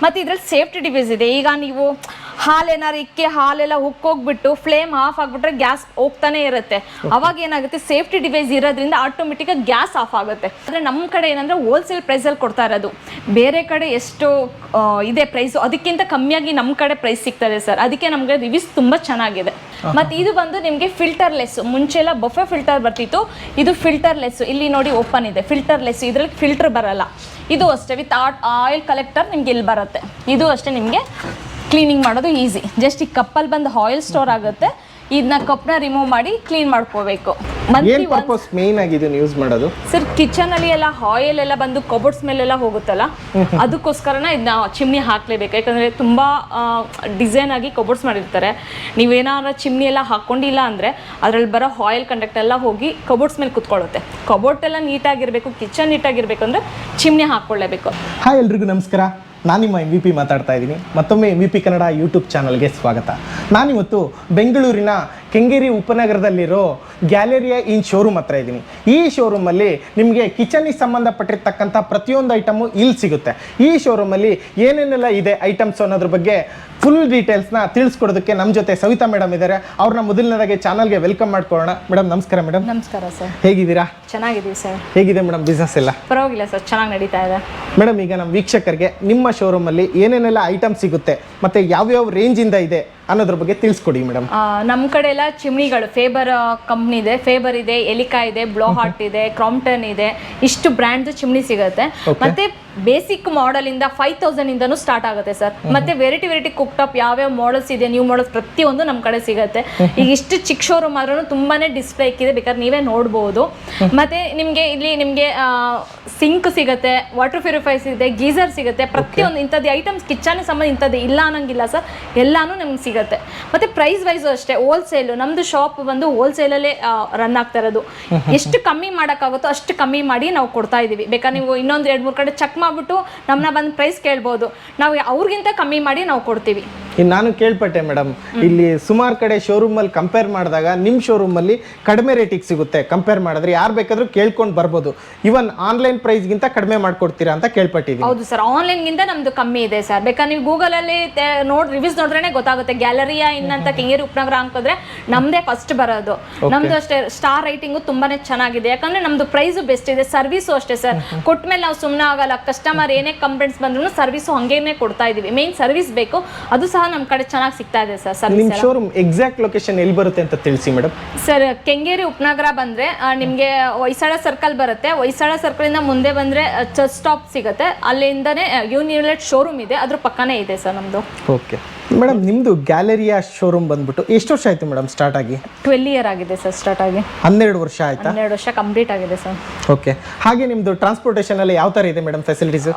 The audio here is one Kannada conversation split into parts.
ಮತ್ತು ಇದ್ರಲ್ಲಿ ಸೇಫ್ಟಿ ಡಿವೈಸ್ ಇದೆ. ಈಗ ನೀವು ಹಾಲೇನಾರು ಇಕ್ಕಿ ಹಾಲೆಲ್ಲ ಉಕ್ಕೋಗ್ಬಿಟ್ಟು ಫ್ಲೇಮ್ ಆಫ್ ಆಗಿಬಿಟ್ರೆ ಗ್ಯಾಸ್ ಹೋಗ್ತಾನೆ ಇರುತ್ತೆ. ಅವಾಗ ಏನಾಗುತ್ತೆ, ಸೇಫ್ಟಿ ಡಿವೈಸ್ ಇರೋದ್ರಿಂದ ಆಟೋಮೆಟಿಕ್ಕಾಗಿ ಗ್ಯಾಸ್ ಆಫ್ ಆಗುತ್ತೆ. ಆದರೆ ನಮ್ಮ ಕಡೆ ಏನಂದರೆ ಹೋಲ್ಸೇಲ್ ಪ್ರೈಸಲ್ಲಿ ಕೊಡ್ತಾ ಇರೋದು. ಬೇರೆ ಕಡೆ ಎಷ್ಟು ಇದೆ ಪ್ರೈಸು, ಅದಕ್ಕಿಂತ ಕಮ್ಮಿಯಾಗಿ ನಮ್ಮ ಕಡೆ ಪ್ರೈಸ್ ಸಿಗ್ತದೆ ಸರ್. ಅದಕ್ಕೆ ನಮಗೆ ರಿವ್ಯೂಸ್ ತುಂಬ ಚೆನ್ನಾಗಿದೆ. ಮತ್ತು ಇದು ಬಂದು ನಿಮಗೆ ಫಿಲ್ಟರ್ಲೆಸ್. ಮುಂಚೆಲ್ಲ ಬಫೆ ಫಿಲ್ಟರ್ ಬರ್ತಿತ್ತು, ಇದು ಫಿಲ್ಟರ್ಲೆಸ್. ಇಲ್ಲಿ ನೋಡಿ ಓಪನ್ ಇದೆ, ಫಿಲ್ಟರ್ಲೆಸ್. ಇದರಲ್ಲಿ ಫಿಲ್ಟರ್ ಬರಲ್ಲ. ಇದು ಅಷ್ಟೇ ವಿತ್ ಆಯಿಲ್ ಕಲೆಕ್ಟರ್ ನಿಮ್ಗೆ ಇಲ್ಲಿ ಬರುತ್ತೆ. ಇದು ಅಷ್ಟೇ ನಿಮಗೆ ಕ್ಲೀನಿಂಗ್ ಮಾಡೋದು ಈಸಿ. ಜಸ್ಟ್ ಈ ಕಪ್ಪಲ್ಲಿ ಬಂದು ಆಯಿಲ್ ಸ್ಟೋರ್ ಆಗುತ್ತೆ. ಇದನ್ನ ಕಪ್ನ ರಿಮೂವ್ ಮಾಡಿ ಕ್ಲೀನ್ ಮಾಡ್ಕೋಬೇಕು. ಮೇನ್ ಆಗಿ ಇದನ್ನ ಯೂಸ್ ಮಾಡೋದು ಸರ್, ಕಿಚನ್ ಅಲ್ಲಿ ಎಲ್ಲ ಆಯಿಲ್ ಎಲ್ಲ ಬಂದು ಕಬೋರ್ಡ್ಸ್ ಮೇಲೆಲ್ಲ ಹೋಗುತ್ತಲ್ಲ, ಅದಕ್ಕೋಸ್ಕರನ ಇದನ್ನ ಚಿಮ್ನಿ ಹಾಕ್ಲೇಬೇಕು. ಯಾಕಂದ್ರೆ ತುಂಬಾ ಡಿಸೈನ್ ಆಗಿ ಕಬೋರ್ಡ್ಸ್ ಮಾಡಿರ್ತಾರೆ. ನೀವೇನಾದ್ರು ಚಿಮ್ನಿ ಎಲ್ಲ ಹಾಕೊಂಡಿಲ್ಲ ಅಂದ್ರೆ ಅದ್ರಲ್ಲಿ ಬರೋ ಆಯಿಲ್ ಕಂಡಕ್ಟ್ ಎಲ್ಲ ಹೋಗಿ ಕಬೋರ್ಡ್ಸ್ ಮೇಲೆ ಕುತ್ಕೊಳ್ಳುತ್ತೆ. ಕಬೋರ್ಡ್ ಎಲ್ಲ ನೀಟಾಗಿರ್ಬೇಕು, ಕಿಚನ್ ನೀಟಾಗಿರ್ಬೇಕು ಅಂದ್ರೆ ಚಿಮ್ನಿ ಹಾಕೊಳ್ಳೇಬೇಕು. ಹಾಯ್ ಎಲ್ರಿಗೂ ನಮಸ್ಕಾರ. ನಾನು ನಿಮ್ಮ MVP ಮಾತಾಡ್ತಾ ಇದ್ದೀನಿ. ಮತ್ತೊಮ್ಮೆ MVP ಕನ್ನಡ ಯೂಟ್ಯೂಬ್ ಚಾನಲ್ಗೆ ಸ್ವಾಗತ. ನಾನಿವತ್ತು ಬೆಂಗಳೂರಿನ ಕೆಂಗೇರಿ ಉಪನಗರದಲ್ಲಿರೋ ಗ್ಯಾಲರಿಯಾ ಇನ್ ಶೋರೂಮ್ ಹತ್ರ ಇದ್ದೀನಿ. ಈ ಶೋರೂಮಲ್ಲಿ ನಿಮಗೆ ಕಿಚನ್ಗೆ ಸಂಬಂಧಪಟ್ಟಿರ್ತಕ್ಕಂಥ ಪ್ರತಿಯೊಂದು ಐಟಮು ಇಲ್ಲಿ ಸಿಗುತ್ತೆ. ಈ ಶೋರೂಮಲ್ಲಿ ಏನೇನೆಲ್ಲ ಇದೆ ಐಟಮ್ಸ್ ಅನ್ನೋದ್ರ ಬಗ್ಗೆ ಫುಲ್ ಡೀಟೇಲ್ಸ್ನ ತಿಳಿಸ್ಕೊಡೋದಕ್ಕೆ ನಮ್ಮ ಜೊತೆ ಸವಿತಾ ಮೇಡಮ್ ಇದ್ದಾರೆ. ಅವ್ರನ್ನ ಮೊದಲನೇದಾಗಿ ಚಾನಲ್ಗೆ ವೆಲ್ಕಮ್ ಮಾಡ್ಕೊಳ್ಳೋಣ. ಮೇಡಮ್ ನಮಸ್ಕಾರ. ಮೇಡಮ್ ನಮಸ್ಕಾರ ಸರ್. ಹೇಗಿದ್ದೀರಾ? ಚೆನ್ನಾಗಿದ್ದೀವಿ ಸರ್. ಹೇಗಿದೆ ಮೇಡಮ್ ಬಿಸ್ನೆಸ್ ಎಲ್ಲ? ಪರವಾಗಿಲ್ಲ ಸರ್, ಚೆನ್ನಾಗಿ ನಡೀತಾ ಇದೆ. ಮೇಡಮ್, ಈಗ ನಮ್ಮ ವೀಕ್ಷಕರಿಗೆ ನಿಮ್ಮ ಶೋರೂಮಲ್ಲಿ ಏನೇನೆಲ್ಲ ಐಟಮ್ ಸಿಗುತ್ತೆ ಮತ್ತು ಯಾವ್ಯಾವ ರೇಂಜಿಂದ ಇದೆ ಅನ್ನೋದ್ರ ಬಗ್ಗೆ ತಿಳಿಸ್ಕೊಡಿ ಮೇಡಮ್. ನಮ್ಮ ಕಡೆ ಎಲ್ಲ ಚಿಮ್ನಿಗಳು ಫೇಬರ್ ಕಂಪ್ನಿ ಇದೆ, ಫೇಬರ್ ಇದೆ, ಎಲಿಕಾ ಇದೆ, ಬ್ಲೋ ಹಾರ್ಟ್ ಇದೆ, ಕ್ರಾಂಪ್ಟನ್ ಇದೆ. ಇಷ್ಟು ಬ್ರ್ಯಾಂಡ್ ಚಿಮ್ನಿ ಸಿಗುತ್ತೆ. ಮತ್ತೆ ಬೇಸಿಕ್ ಮಾಡೆಲ್ ಇಂದ 5000 ಇಂದನೂ ಸ್ಟಾರ್ಟ್ ಆಗುತ್ತೆ ಸರ್. ಮತ್ತೆ ವೆರೈಟಿ ಕುಕ್ ಟಾಪ್ ಯಾವ್ಯಾವ ಮಾಡೆಲ್ಸ್ ಇದೆ, ನ್ಯೂ ಮಾಡೆಲ್ಸ್ ಪ್ರತಿಯೊಂದು ನಮ್ಮ ಕಡೆ ಸಿಗುತ್ತೆ. ಈಗ ಇಷ್ಟು ಚಿಕ್ಕ ಶೋರೂಮ್ ಆದ್ರೂ ತುಂಬಾನೇ ಡಿಸ್ಪ್ಲೇ ಇಕ್ಕಿದೆ, ಬೇಕಾದ್ರೆ ನೀವೇ ನೋಡ್ಬೋದು. ಮತ್ತೆ ನಿಮ್ಗೆ ಇಲ್ಲಿ ನಿಮ್ಗೆ ಸಿಂಕ್ ಸಿಗುತ್ತೆ, ವಾಟರ್ ಪ್ಯೂರಿಫೈರ್ ಸಿಗುತ್ತೆ, ಗೀಸರ್ ಸಿಗುತ್ತೆ. ಪ್ರತಿಯೊಂದು ಇಂಥದ್ದು ಐಟಮ್ಸ್ ಕಿಚನ್ ಸಂಬಂಧ ಇಂಥದ್ದು ಇಲ್ಲ ಅನ್ನಂಗಿಲ್ಲ ಸರ್, ಎಲ್ಲಾನು ನಿಮ್ಗೆ ಸಿಗುತ್ತೆ. ಮತ್ತೆ ಪ್ರೈಸ್ ವೈಸು ಅಷ್ಟೇ, ಹೋಲ್ಸೇಲ್. ನಮ್ದು ಶಾಪ್ ಬಂದು ಹೋಲ್ಸೇಲಲ್ಲೇ ರನ್ ಆಗ್ತಾ ಇರೋದು. ಎಷ್ಟು ಕಮ್ಮಿ ಮಾಡೋಕ್ಕಾಗುತ್ತೋ ಅಷ್ಟು ಕಮ್ಮಿ ಮಾಡಿ ನಾವು ಕೊಡ್ತಾ ಇದೀವಿ. ಬೇಕಾದ್ರೆ ನೀವು ಇನ್ನೊಂದು 2-3 ಕಡೆ ಚೆಕ್ ಮಾಡ್ಬಿಟ್ಟು ನಮ್ಮನ್ನ ಬಂದು ಪ್ರೈಸ್ ಕೇಳ್ಬೋದು. ನಾವು ಅವ್ರಿಗಿಂತ ಕಮ್ಮಿ ಮಾಡಿ ನಾವು ಕೊಡ್ತೀವಿ. ನಾನು ಕೇಳ್ಪಟ್ಟೆ ಮೇಡಮ್, ಇಲ್ಲಿ ಸುಮಾರು ಕಡೆ ಶೋರೂಮಲ್ಲಿ ಕಂಪೇರ್ ಮಾಡಿದಾಗ ನಿಮ್ಮ ಶೋರೂಮಲ್ಲಿ ಕಡಿಮೆ ರೇಟಿಗೆ ಸಿಗುತ್ತೆ. ಕಂಪೇರ್ ಮಾಡಿದ್ರೆ ಯಾರು ಬೇಕಾದ್ರೂ ಕೇಳ್ಕೊಂಡು ಬರ್ಬೋದು. ಇವನ್ ಆನ್ಲೈನ್ ಪ್ರೈಸ್ಗಿಂತ ಕಡಿಮೆ ಮಾಡ್ಕೊಡ್ತೀರಾ ಅಂತ ಕೇಳ್ಪಟ್ಟಿದ್ದೀನಿ. ಹೌದು ಸರ್, ಆನ್ಲೈನ್ಗಿಂತ ನಮ್ದು ಕಮ್ಮಿ ಇದೆ ಸರ್. ಬೇಕಾದ್ರೆ ನೀವು ಗೂಗಲಲ್ಲಿ ರಿವ್ಯೂಸ್ ನೋಡ್ರೇನೆ ಗೊತ್ತಾಗುತ್ತೆ. ಗ್ಯಾಲರಿಯಾ ಇನ್ ಅಂತ ಕೆಂಗೇರಿ ಉಪನಗರ ಹಾಕಿದ್ರೆ ನಮ್ದೇ ಫಸ್ಟ್ ಬರೋದು. ನಮ್ದು ಅಷ್ಟೇ ಸ್ಟಾರ್ ರೈಟಿಂಗು ತುಂಬಾನೇ ಚೆನ್ನಾಗಿದೆ. ಯಾಕಂದ್ರೆ ನಮ್ದು ಪ್ರೈಸು ಬೆಸ್ಟ್ ಇದೆ, ಸರ್ವಿಸು ಅಷ್ಟೇ ಸರ್. ಕೊಟ್ಮೇಲೆ ನಾವು ಸುಮ್ಮನೆ ಆಗಲ್ಲ. ಕಸ್ಟಮರ್ ಏನೇ ಕಂಪ್ಲೇಂಟ್ಸ್ ಬಂದ್ರು ಸರ್ವಿಸು ಹಂಗೇನೆ ಕೊಡ್ತಾ ಇದೀವಿ. ಮೇನ್ ಸರ್ವಿಸ್ ಬೇಕು, ಅದು ಸಹ ನಮ್ಮ ಕಡೆ ಚೆನ್ನಾಗಿ ಸಿಗ್ತಾ ಇದೆ ಸರ್. ನಿಮ್ಮ ಶೋರೂಮ್ ಎಕ್ಸಾಕ್ಟ್ ಲೊಕೇಶನ್ ಎಲ್ಲಿ ಬರುತ್ತೆ ಅಂತ ತಿಳಿಸಿ ಮೇಡಮ್. ಸರ್, ಕೆಂಗೇರಿ ಉಪನಗರ ಬಂದ್ರೆ ನಿಮ್ಗೆ ಹೊಯ್ಸಳ ಸರ್ಕಲ್ ಬರುತ್ತೆ. ಹೊಯ್ಸಳ ಸರ್ಕಲ್ ಇಂದ ಮುಂದೆ ಬಂದ್ರೆ ಚರ್ಚ್ ಸ್ಟಾಪ್ ಸಿಗುತ್ತೆ. ಅಲ್ಲಿಂದನೇ ಯೂನಿಲೆಟ್ ಶೋರೂಮ್ ಇದೆ, ಅದ್ರ ಪಕ್ಕನೇ ಇದೆ ಸರ್ ನಮ್ದು. ಓಕೆ ಮೇಡಮ್, ನಿಮ್ದು ಗ್ಯಾಲರಿಯಾ ಶೋರೂಮ್ ಬಂದ್ಬಿಟ್ಟು ಎಷ್ಟು ವರ್ಷ ಆಯ್ತು ಮೇಡಮ್ ಸ್ಟಾರ್ಟ್ ಆಗಿ? 12 ಇಯರ್ ಆಗಿದೆ ಸರ್ ಸ್ಟಾರ್ಟ್ ಆಗಿ. 12 ವರ್ಷ ಆಯ್ತಾ? 12 ವರ್ಷ ಕಂಪ್ಲೀಟ್ ಆಗಿದೆ ಸರ್. ಓಕೆ, ಹಾಗೆ ನಿಮ್ದು ಟ್ರಾನ್ಸ್ಪೋರ್ಟೇಷನ್ ಅಲ್ಲಿ ಯಾವ ತರ ಇದೆ ಮೇಡಮ್ ಫೆಸಿಲಿಟೀಸ್?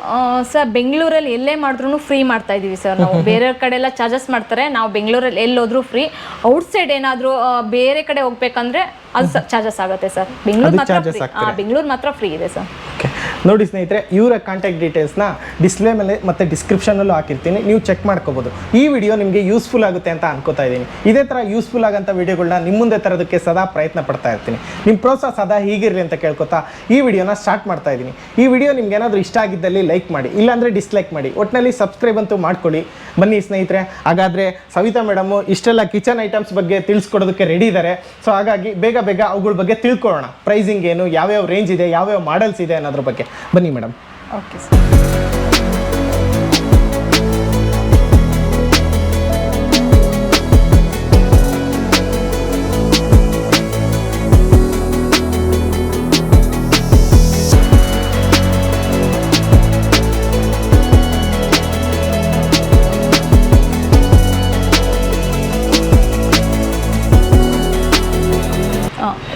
ಸರ್, ಬೆಂಗಳೂರಲ್ಲಿ ಎಲ್ಲೇ ಮಾಡಿದ್ರು ಫ್ರೀ ಮಾಡ್ತಾ ಇದೀವಿ ಸರ್ ನಾವು. ಬೇರೆ ಕಡೆ ಎಲ್ಲ ಚಾರ್ಜಸ್ ಮಾಡ್ತಾರೆ, ನಾವು ಬೆಂಗಳೂರಲ್ಲಿ ಎಲ್ಲೋದ್ರೂ ಫ್ರೀ. ಔಟ್ಸೈಡ್ ಏನಾದರೂ ಬೇರೆ ಕಡೆ ಹೋಗ್ಬೇಕಂದ್ರೆ ಅದು ಚಾರ್ಜಸ್ ಆಗುತ್ತೆ ಸರ್. ಬೆಂಗಳೂರು ಮಾತ್ರ ಫ್ರೀ ಇದೆ ಸರ್. ನೋಡಿ ಸ್ನೇಹಿತರೆ, ಇವರ ಕಾಂಟ್ಯಾಕ್ಟ್ ಡೀಟೇಲ್ಸ್ನ ಡಿಸ್ಪ್ಲೇ ಮೇಲೆ ಮತ್ತು ಡಿಸ್ಕ್ರಿಪ್ಷನಲ್ಲೂ ಹಾಕಿರ್ತೀನಿ, ನೀವು ಚೆಕ್ ಮಾಡ್ಕೋಬೋದು. ಈ ವಿಡಿಯೋ ನಿಮಗೆ ಯೂಸ್ಫುಲ್ ಆಗುತ್ತೆ ಅಂತ ಅನ್ಕೋತಾ ಇದ್ದೀನಿ. ಇದೇ ಥರ ಯೂಸ್ಫುಲ್ ಆಗೋಂಥ ವಿಡಿಯೋಗಳನ್ನ ನಿಮ್ಮ ಮುಂದೆ ತರೋದಕ್ಕೆ ಸದಾ ಪ್ರಯತ್ನ ಪಡ್ತಾ ಇರ್ತೀನಿ. ನಿಮ್ಮ ಪ್ರೋತ್ಸಾಹ ಸದಾ ಹೀಗಿರಲಿ ಅಂತ ಕೇಳ್ಕೊತಾ ಈ ವಿಡಿಯೋನ ಸ್ಟಾರ್ಟ್ ಮಾಡ್ತಾ ಇದ್ದೀನಿ. ಈ ವಿಡಿಯೋ ನಿಮ್ಗೆ ಏನಾದರೂ ಇಷ್ಟ ಆಗಿದ್ದಲ್ಲಿ ಲೈಕ್ ಮಾಡಿ, ಇಲ್ಲಾಂದರೆ ಡಿಸ್ಲೈಕ್ ಮಾಡಿ. ಒಟ್ಟಿನಲ್ಲಿ ಸಬ್ಸ್ಕ್ರೈಬ್ ಅಂತೂ ಮಾಡ್ಕೊಳ್ಳಿ. ಬನ್ನಿ ಸ್ನೇಹಿತರೆ, ಹಾಗಾದರೆ ಸವಿತಾ ಮೇಡಮು ಇಷ್ಟೆಲ್ಲ ಕಿಚನ್ ಐಟಮ್ಸ್ ಬಗ್ಗೆ ತಿಳಿಸ್ಕೊಡೋದಕ್ಕೆ ರೆಡಿ ಇದ್ದಾರೆ. ಸೊ ಹಾಗಾಗಿ ಬೇಗ ಅವುಗಳ ಬಗ್ಗೆ ತಿಳ್ಕೊಳ್ಳೋಣ. ಪ್ರೈಸಿಂಗ್ ಏನು, ಯಾವ್ಯಾವ ರೇಂಜ್ ಇದೆ, ಯಾವ್ಯಾವ ಮಾಡೆಲ್ಸ್ ಇದೆ ಅನ್ನೋದ್ರ ಬಗ್ಗೆ. ಬನ್ನಿ ಮೇಡಮ್. Okay sir.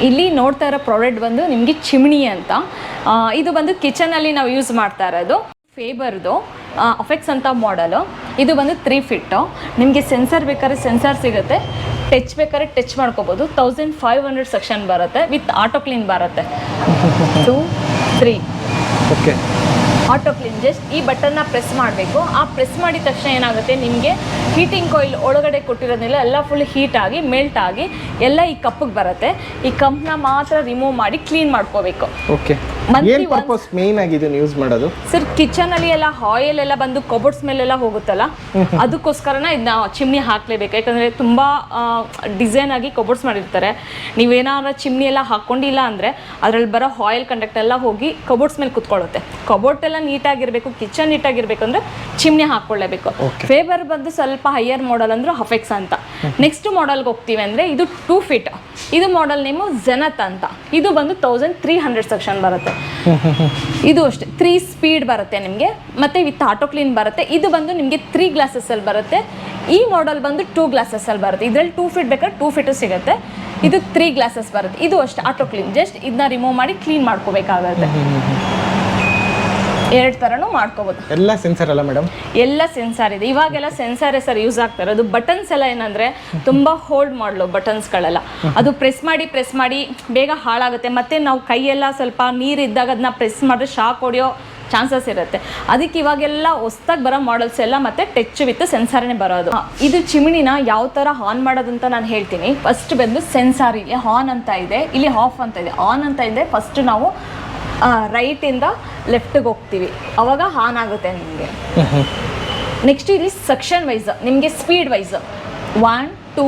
ಇಲ್ಲಿ ನೋಡ್ತಾ ಇರೋ ಪ್ರಾಡಕ್ಟ್ ಬಂದು ನಿಮಗೆ ಚಿಮ್ನಿ ಅಂತ. ಇದು ಬಂದು ಕಿಚನಲ್ಲಿ ನಾವು ಯೂಸ್ ಮಾಡ್ತಾ ಇರೋದು ಫೇಬರ್ದು ಅಫೆಕ್ಸ್ ಅಂತ ಮಾಡೆಲು. ಇದು ಬಂದು 3 ಫೀಟು. ನಿಮಗೆ ಸೆನ್ಸರ್ ಬೇಕಾದ್ರೆ ಸೆನ್ಸರ್ ಸಿಗುತ್ತೆ, ಟಚ್ ಬೇಕಾದ್ರೆ ಟಚ್ ಮಾಡ್ಕೋಬೋದು. 1500 ಸೆಕ್ಷನ್ ಬರುತ್ತೆ, ವಿತ್ ಆಟೋ ಕ್ಲೀನ್ ಬರುತ್ತೆ. 2, 3 ಓಕೆ. ಆಟೋ ಕ್ಲೀನ್ ಜಸ್ಟ್ ಈ ಬಟನ್ನ ಪ್ರೆಸ್ ಮಾಡಬೇಕು. ಆ ಪ್ರೆಸ್ ಮಾಡಿದ ತಕ್ಷಣ ಏನಾಗುತ್ತೆ, ನಿಮಗೆ ಹೀಟಿಂಗ್ ಕಾಯಿಲ್ ಒಳಗಡೆ ಕೊಟ್ಟಿರೋದ್ನೆಲ್ಲ ಎಲ್ಲ ಫುಲ್ ಹೀಟ್ ಆಗಿ ಮೆಲ್ಟ್ ಆಗಿ ಎಲ್ಲ ಈ ಕಪ್ಪಿಗೆ ಬರುತ್ತೆ. ಈ ಕಪ್ನ ಮಾತ್ರ ರಿಮೂವ್ ಮಾಡಿ ಕ್ಲೀನ್ ಮಾಡ್ಕೋಬೇಕು. ಓಕೆ. ಏನ್ ಪರ್ಪಸ್ ಮೇನ್ ಆಗಿ ಇದನ್ನ ಯೂಸ್ ಮಾಡೋದು? ಸರ್ ಕಿಚನ್ ಅಲ್ಲಿ ಎಲ್ಲ ಆಯಿಲ್ ಎಲ್ಲ ಬಂದು ಕಬೋರ್ಡ್ಸ್ ಮೇಲೆಲ್ಲ ಹೋಗುತ್ತಲ್ಲ, ಅದಕ್ಕೋಸ್ಕರನ ಇದನ್ನ ಚಿಮ್ನಿ ಹಾಕ್ಲೇಬೇಕು. ಯಾಕಂದ್ರೆ ತುಂಬಾ ಡಿಸೈನ್ ಆಗಿ ಕಬೋರ್ಡ್ಸ್ ಮಾಡಿರ್ತಾರೆ. ನೀವೇನಾದ್ರು ಚಿಮ್ನಿ ಎಲ್ಲ ಹಾಕೊಂಡಿಲ್ಲ ಅಂದ್ರೆ ಅದ್ರಲ್ಲಿ ಬರೋ ಆಯಿಲ್ ಕಂಡಕ್ಟ್ ಎಲ್ಲ ಹೋಗಿ ಕಬೋರ್ಡ್ಸ್ ಮೇಲೆ ಕುತ್ಕೊಳ್ಳುತ್ತೆ. ಕಬೋರ್ಡ್ ಎಲ್ಲ ನೀಟಾಗಿರ್ಬೇಕು, ಕಿಚನ್ ನೀಟಾಗಿರ್ಬೇಕು ಅಂದ್ರೆ ಚಿಮ್ನಿ ಹಾಕೊಳ್ಳೇಬೇಕು. ಫೇಬರ್ ಬಂದು ಸ್ವಲ್ಪ ಹೈಯರ್ ಮಾಡೆಲ್ ಅಂದ್ರೆ ಹಫೆಕ್ಸ್ ಅಂತ. ನೆಕ್ಸ್ಟ್ ಮಾಡೆಲ್ಗೆ ಹೋಗ್ತೀವಿ ಅಂದ್ರೆ ಇದು 2 ಫೀಟ್. ಇದು ಮಾಡೆಲ್ ನೇಮು ಜೆನತ್ ಅಂತ. ಇದು ಬಂದು 1300 ಸೆಕ್ಷನ್ ಬರುತ್ತೆ. ಇದು ಅಷ್ಟೇ 3 ಸ್ಪೀಡ್ ಬರುತ್ತೆ ನಿಮಗೆ, ಮತ್ತೆ ವಿತ್ ಆಟೋ ಕ್ಲೀನ್ ಬರುತ್ತೆ. ಇದು ಬಂದು ನಿಮಗೆ 3 ಗ್ಲಾಸಸ್ ಅಲ್ಲಿ ಬರುತ್ತೆ. ಈ ಮಾಡೆಲ್ ಬಂದು 2 ಗ್ಲಾಸಸ್ ಅಲ್ಲಿ ಬರುತ್ತೆ. ಇದರಲ್ಲಿ 2 ಫೀಟ್ ಬೇಕಾದ್ರೆ 2 ಫೀಟ್ ಸಿಗುತ್ತೆ. ಇದು 3 ಗ್ಲಾಸಸ್ ಬರುತ್ತೆ. ಇದು ಅಷ್ಟೇ ಆಟೋ ಕ್ಲೀನ್, ಜಸ್ಟ್ ಇದನ್ನ ರಿಮೂವ್ ಮಾಡಿ ಕ್ಲೀನ್ ಮಾಡ್ಕೋಬೇಕಾಗತ್ತೆ. 2 ಥರನೂ ಮಾಡ್ಕೋಬೋದು. ಎಲ್ಲ ಸೆನ್ಸರ್ ಅಲ್ಲ ಮೇಡಮ್? ಎಲ್ಲ ಸೆನ್ಸಾರ್ ಇದೆ. ಇವಾಗೆಲ್ಲ ಸೆನ್ಸಾರೇ ಸರ್ ಯೂಸ್ ಆಗ್ತಾ ಇರೋದು. ಬಟನ್ಸ್ ಎಲ್ಲ ಏನಂದ್ರೆ ತುಂಬಾ ಹೋಲ್ಡ್ ಮಾಡಲು ಬಟನ್ಸ್ಗಳೆಲ್ಲ, ಅದು ಪ್ರೆಸ್ ಮಾಡಿ ಬೇಗ ಹಾಳಾಗುತ್ತೆ. ಮತ್ತೆ ನಾವು ಕೈಯೆಲ್ಲ ಸ್ವಲ್ಪ ನೀರಿದ್ದಾಗ ಅದನ್ನ ಪ್ರೆಸ್ ಮಾಡಿದ್ರೆ ಶಾಕ್ ಹೊಡೆಯೋ ಚಾನ್ಸಸ್ ಇರುತ್ತೆ. ಅದಕ್ಕೆ ಇವಾಗೆಲ್ಲ ಹೊಸ್ದಾಗಿ ಬರೋ ಮಾಡೆಲ್ಸ್ ಎಲ್ಲ ಮತ್ತೆ ಟಚ್ ವಿತ್ ಸೆನ್ಸಾರನೇ ಬರೋದು. ಇದು ಚಿಮಿನಿನ ಯಾವ ಥರ ಆನ್ ಮಾಡೋದಂತ ನಾನು ಹೇಳ್ತೀನಿ. ಫಸ್ಟ್ ಬಂದು ಸೆನ್ಸಾರ್, ಇಲ್ಲಿ ಆನ್ ಅಂತ ಇದೆ, ಇಲ್ಲಿ ಆಫ್ ಅಂತ ಇದೆ. ಆನ್ ಅಂತ ಇದೆ, ಫಸ್ಟ್ ನಾವು ರೈಟಿಂದ ಲೆಫ್ಟಿಗೆ ಹೋಗ್ತೀವಿ, ಅವಾಗ ಆನ್ ಆಗುತ್ತೆ ನಿಮಗೆ. ನೆಕ್ಸ್ಟ್ ಇಲ್ಲಿ ಸೆಕ್ಷನ್ ವೈಸ್ ನಿಮಗೆ ಸ್ಪೀಡ್ ವೈಸ್ 1 2